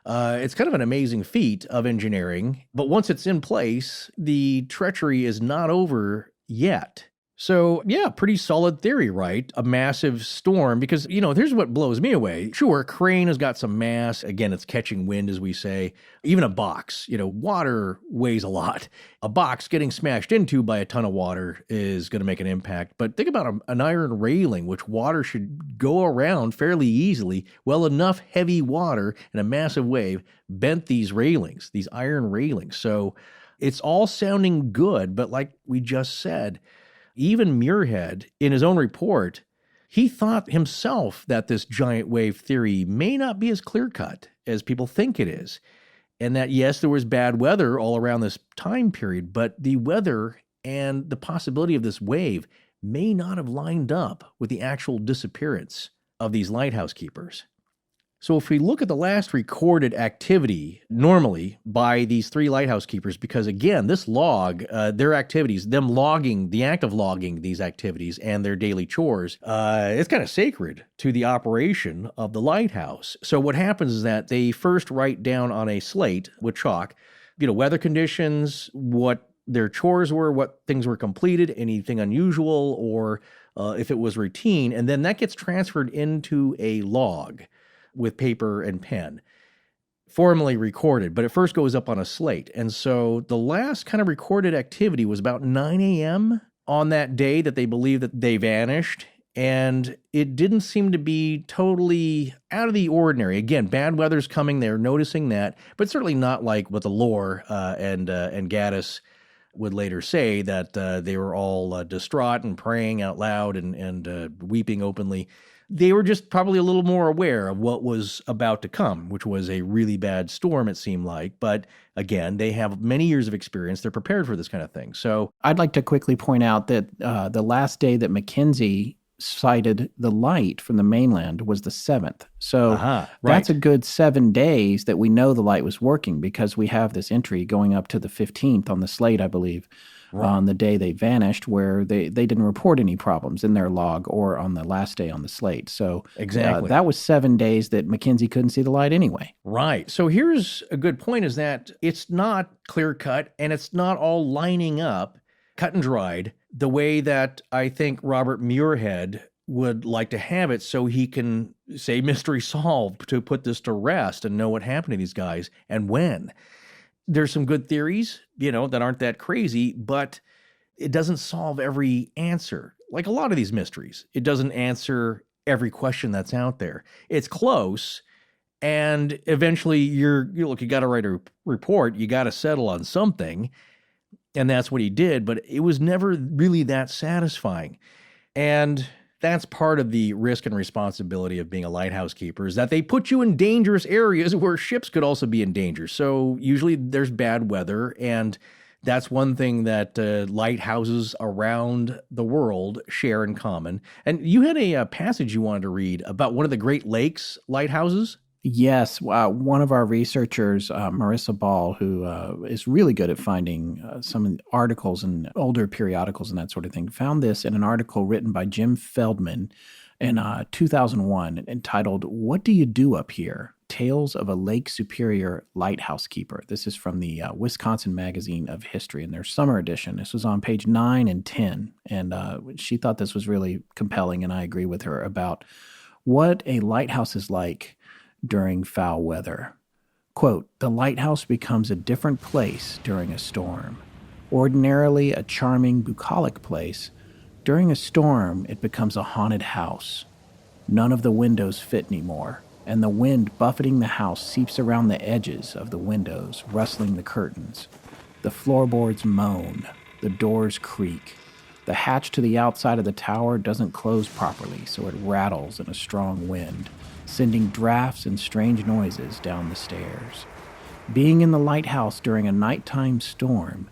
it's kind of an amazing feat of engineering, but once it's in place, the treachery is not over yet. So, yeah, pretty solid theory, right? A massive storm, because, here's what blows me away. Sure, a crane has got some mass. Again, it's catching wind, as we say. Even a box, water weighs a lot. A box getting smashed into by a ton of water is going to make an impact. But think about an iron railing, which water should go around fairly easily. Well, enough heavy water and a massive wave bent these railings, these iron railings. So it's all sounding good, but like we just said, even Muirhead, in his own report, he thought himself that this giant wave theory may not be as clear-cut as people think it is. And that, yes, there was bad weather all around this time period, but the weather and the possibility of this wave may not have lined up with the actual disappearance of these lighthouse keepers. So if we look at the last recorded activity normally by these 3 lighthouse keepers, because again, this log, their activities, them logging, the act of logging these activities and their daily chores, it's kind of sacred to the operation of the lighthouse. So what happens is that they first write down on a slate with chalk, weather conditions, what their chores were, what things were completed, anything unusual, or if it was routine, and then that gets transferred into a log with paper and pen, formally recorded, but it first goes up on a slate. And so the last kind of recorded activity was about 9 a.m. on that day that they believe that they vanished. And it didn't seem to be totally out of the ordinary. Again, bad weather's coming, they're noticing that, but certainly not like what the lore and Gaddis would later say, that they were all distraught and praying out loud and weeping openly. They were just probably a little more aware of what was about to come, which was a really bad storm, it seemed like. But again, they have many years of experience. They're prepared for this kind of thing. So I'd like to quickly point out that the last day that Mackenzie sighted the light from the mainland was the 7th. So that's a good 7 days that we know the light was working, because we have this entry going up to the 15th on the slate, I believe, on the day they vanished, where they didn't report any problems in their log or on the last day on the slate. So exactly, that was 7 days that Mackenzie couldn't see the light anyway. Right. So here's a good point, is that it's not clear-cut and it's not all lining up, cut and dried, the way that I think Robert Muirhead would like to have it, so he can say mystery solved, to put this to rest and know what happened to these guys and when. There's some good theories, that aren't that crazy, but it doesn't solve every answer. Like a lot of these mysteries, it doesn't answer every question that's out there. It's close, and eventually you got to write a report, you got to settle on something, and that's what he did, but it was never really that satisfying. And that's part of the risk and responsibility of being a lighthouse keeper, is that they put you in dangerous areas where ships could also be in danger. So usually there's bad weather, and that's one thing that lighthouses around the world share in common. And you had a passage you wanted to read about one of the Great Lakes lighthouses? Yes. One of our researchers, Marissa Ball, who is really good at finding some articles and older periodicals and that sort of thing, found this in an article written by Jim Feldman in 2001 entitled, "What Do You Do Up Here? Tales of a Lake Superior Lighthouse Keeper." This is from the Wisconsin Magazine of History in their summer edition. This was on page 9 and 10. And she thought this was really compelling, and I agree with her about what a lighthouse is like during foul weather. Quote, "The lighthouse becomes a different place during a storm. Ordinarily a charming, bucolic place, during a storm it becomes a haunted house. None of the windows fit anymore, and the wind buffeting the house seeps around the edges of the windows, rustling the curtains. The floorboards moan, the doors creak. The hatch to the outside of the tower doesn't close properly, so it rattles in a strong wind, sending drafts and strange noises down the stairs. Being in the lighthouse during a nighttime storm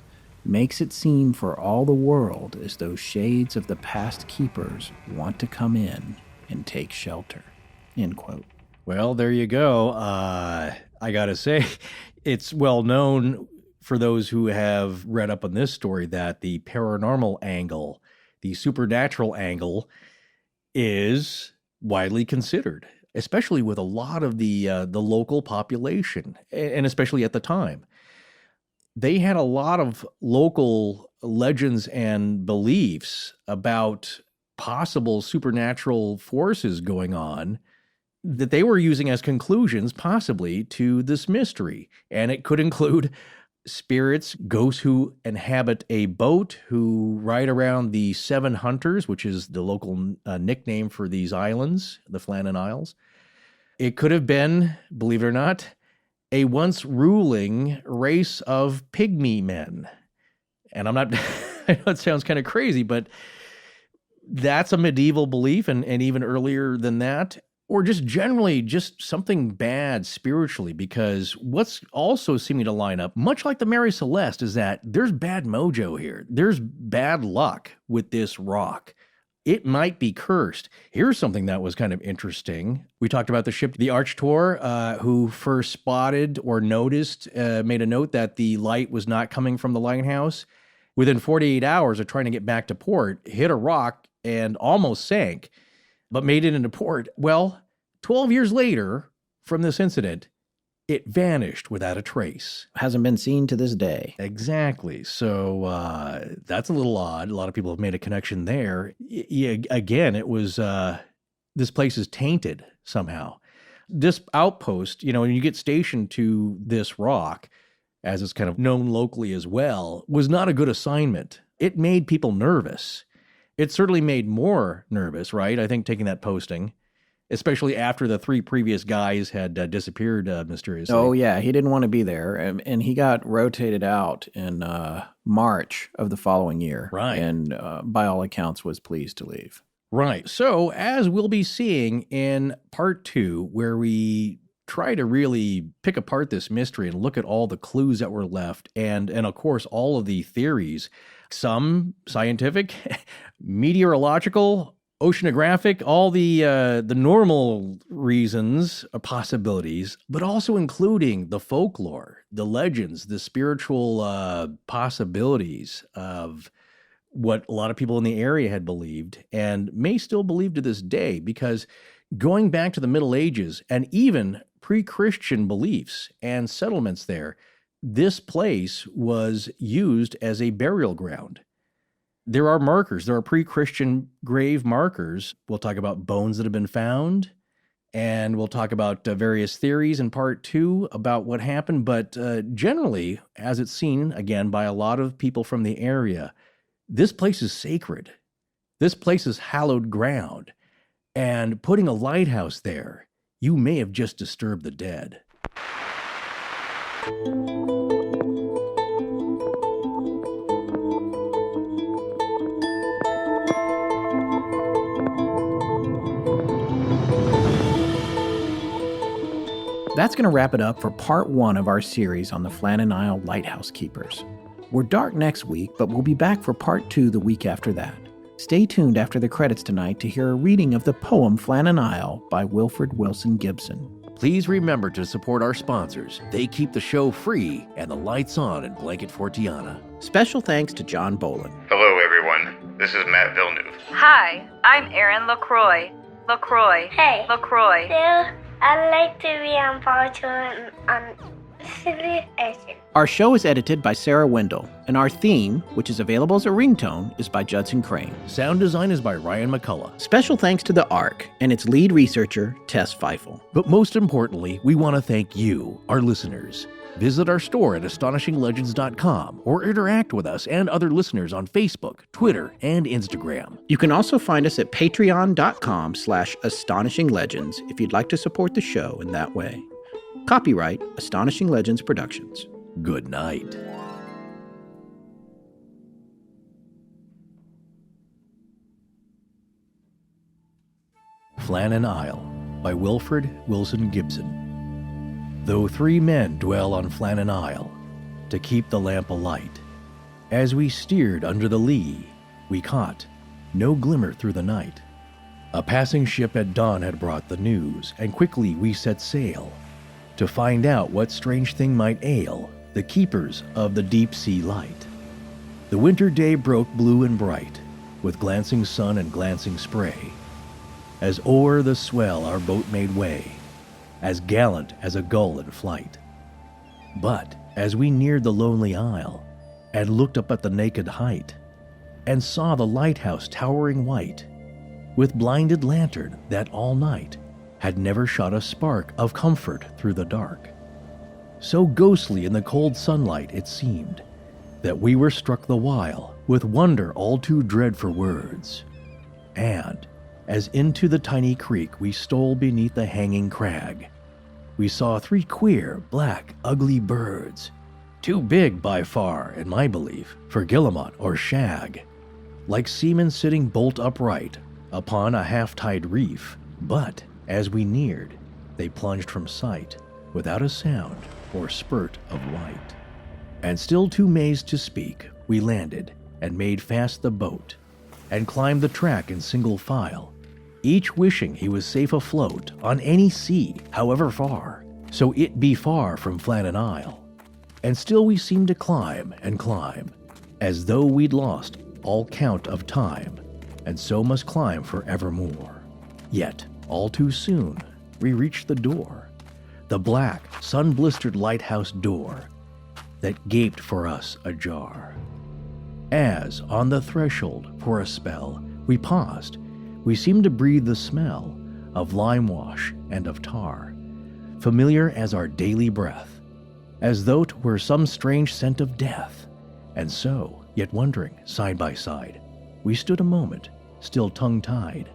makes it seem for all the world as though shades of the past keepers want to come in and take shelter." End quote. Well, there you go. I gotta say, it's well known for those who have read up on this story that the paranormal angle, the supernatural angle, is widely considered, especially with a lot of the local population, and especially at the time. They had a lot of local legends and beliefs about possible supernatural forces going on that they were using as conclusions possibly to this mystery. And it could include spirits, ghosts who inhabit a boat, who ride around the Seven Hunters, which is the local nickname for these islands, the Flannan Isles. It could have been, believe it or not, a once ruling race of pygmy men. And I'm not, I know it sounds kind of crazy, but that's a medieval belief, and even earlier than that. or just generally just something bad spiritually, because what's also seeming to line up, much like the Mary Celeste, is that there's bad mojo here. There's bad luck with this rock. It might be cursed. Here's something that was kind of interesting. We talked about the ship, the Archtor, who first spotted or noticed, made a note that the light was not coming from the lighthouse. Within 48 hours of trying to get back to port, hit a rock and almost sank, but made it into port. Well, 12 years later from this incident, it vanished without a trace. Hasn't been seen to this day. Exactly. So that's a little odd. A lot of people have made a connection there. Again, it was, this place is tainted somehow. This outpost, when you get stationed to this rock, as it's kind of known locally as well, was not a good assignment. It made people nervous. It certainly made more nervous, right? I think taking that posting, especially after the 3 previous guys had disappeared mysteriously. Oh, yeah. He didn't want to be there. And he got rotated out in March of the following year. Right. And by all accounts was pleased to leave. Right. So as we'll be seeing in part 2, where we try to really pick apart this mystery and look at all the clues that were left and of course, all of the theories, some scientific, meteorological, oceanographic, all the normal reasons, possibilities, but also including the folklore, the legends, the spiritual possibilities of what a lot of people in the area had believed and may still believe to this day, because going back to the Middle Ages and even pre-Christian beliefs and settlements there, this place was used as a burial ground. There are markers. There are pre-Christian grave markers. We'll talk about bones that have been found, and we'll talk about various theories in part 2 about what happened. But generally, as it's seen, again, by a lot of people from the area, this place is sacred. This place is hallowed ground. And putting a lighthouse there, you may have just disturbed the dead. That's going to wrap it up for part 1 of our series on the Flannan Isle Lighthouse Keepers. We're dark next week, but we'll be back for part 2 the week after that. Stay tuned after the credits tonight to hear a reading of the poem Flannan Isle by Wilfred Wilson Gibson. Please remember to support our sponsors. They keep the show free and the lights on in Blanket Fortiana. Special thanks to John Bolin. Hello, everyone. This is Matt Villeneuve. Hi, I'm Erin LaCroix. Hey. LaCroix. So, I'd like to be on Voltron on Silly Ocean. Our show is edited by Sarah Wendell, and our theme, which is available as a ringtone, is by Judson Crane. Sound design is by Ryan McCullough. Special thanks to the ARC and its lead researcher, Tess Feifel. But most importantly, we want to thank you, our listeners. Visit our store at astonishinglegends.com or interact with us and other listeners on Facebook, Twitter, and Instagram. You can also find us at patreon.com/astonishinglegends if you'd like to support the show in that way. Copyright Astonishing Legends Productions. Good night. Flannan Isle by Wilfred Wilson Gibson. Though 3 men dwell on Flannan Isle to keep the lamp alight, as we steered under the lee, we caught no glimmer through the night. A passing ship at dawn had brought the news, and quickly we set sail to find out what strange thing might ail the keepers of the deep sea light. The winter day broke blue and bright, with glancing sun and glancing spray, as o'er the swell our boat made way, as gallant as a gull in flight. But as we neared the lonely isle, and looked up at the naked height, and saw the lighthouse towering white, with blinded lantern that all night had never shot a spark of comfort through the dark. So ghostly in the cold sunlight it seemed, that we were struck the while with wonder all too dread for words. And as into the tiny creek we stole beneath the hanging crag, we saw 3 queer, black, ugly birds, too big by far, in my belief, for guillemot or shag, like seamen sitting bolt upright upon a half-tide reef. But As we neared, they plunged from sight without a sound or spurt of light. And still too mazed to speak, we landed and made fast the boat and climbed the track in single file, each wishing he was safe afloat on any sea, however far, so it be far from Flannan Isle. And still we seemed to climb and climb, as though we'd lost all count of time, and so must climb forevermore. Yet, all too soon, we reached the door, the black, sun-blistered lighthouse door that gaped for us ajar. As, on the threshold, for a spell, we paused, we seemed to breathe the smell of lime wash and of tar, familiar as our daily breath, as though 'twere some strange scent of death. And so, yet wondering, side by side, we stood a moment, still tongue-tied,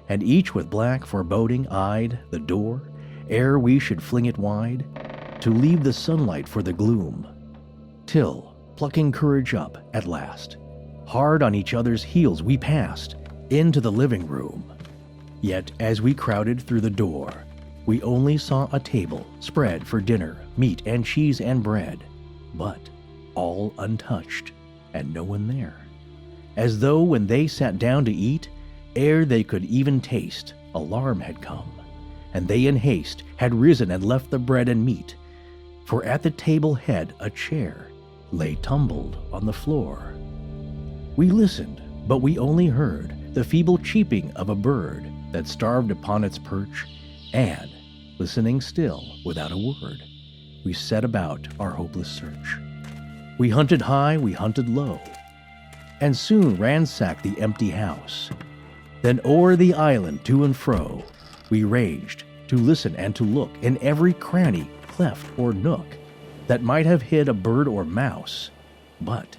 and each with black foreboding eyed the door, ere we should fling it wide, to leave the sunlight for the gloom. Till, plucking courage up, at last, hard on each other's heels we passed into the living room. Yet as we crowded through the door, we only saw a table spread for dinner, meat and cheese and bread, but all untouched, and no one there. As though when they sat down to eat, ere they could even taste, alarm had come, and they in haste had risen and left the bread and meat, for at the table head a chair lay tumbled on the floor. We listened, but we only heard the feeble cheeping of a bird that starved upon its perch, and, listening still without a word, we set about our hopeless search. We hunted high, we hunted low, and soon ransacked the empty house. Then o'er the island to and fro we ranged, to listen and to look in every cranny, cleft, or nook that might have hid a bird or mouse. But,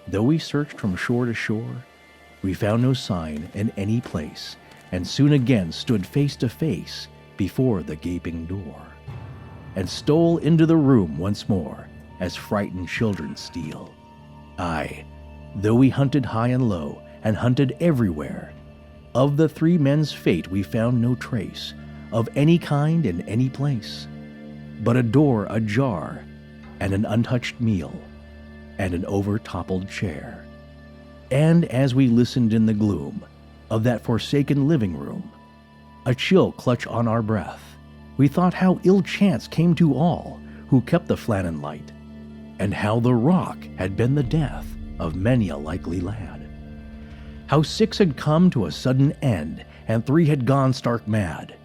though we searched from shore to shore, we found no sign in any place, and soon again stood face to face before the gaping door, and stole into the room once more, as frightened children steal. Aye, though we hunted high and low, and hunted everywhere, of the three men's fate we found no trace of any kind in any place, but a door ajar, and an untouched meal, and an over-toppled chair. And as we listened in the gloom of that forsaken living room, a chill clutch on our breath, we thought how ill chance came to all who kept the Flannan light, and how the rock had been the death of many a likely lad. How 6 had come to a sudden end, and 3 had gone stark mad,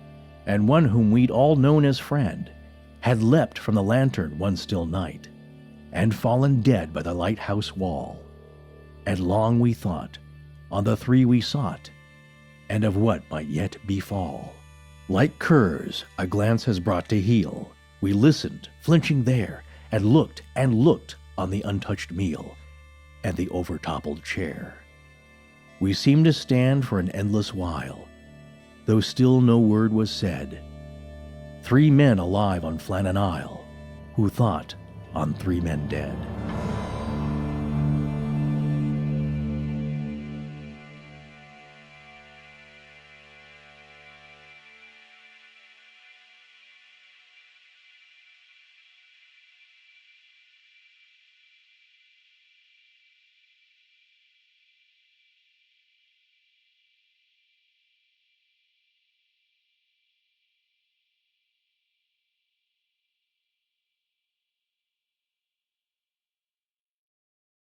and one whom we'd all known as friend had leapt from the lantern one still night, and fallen dead by the lighthouse wall. And long we thought on the 3 we sought, and of what might yet befall. Like curs a glance has brought to heel, we listened, flinching there, and looked on the untouched meal and the over-toppled chair. We seemed to stand for an endless while, though still no word was said. 3 men alive on Flannan Isle, who thought on 3 men dead.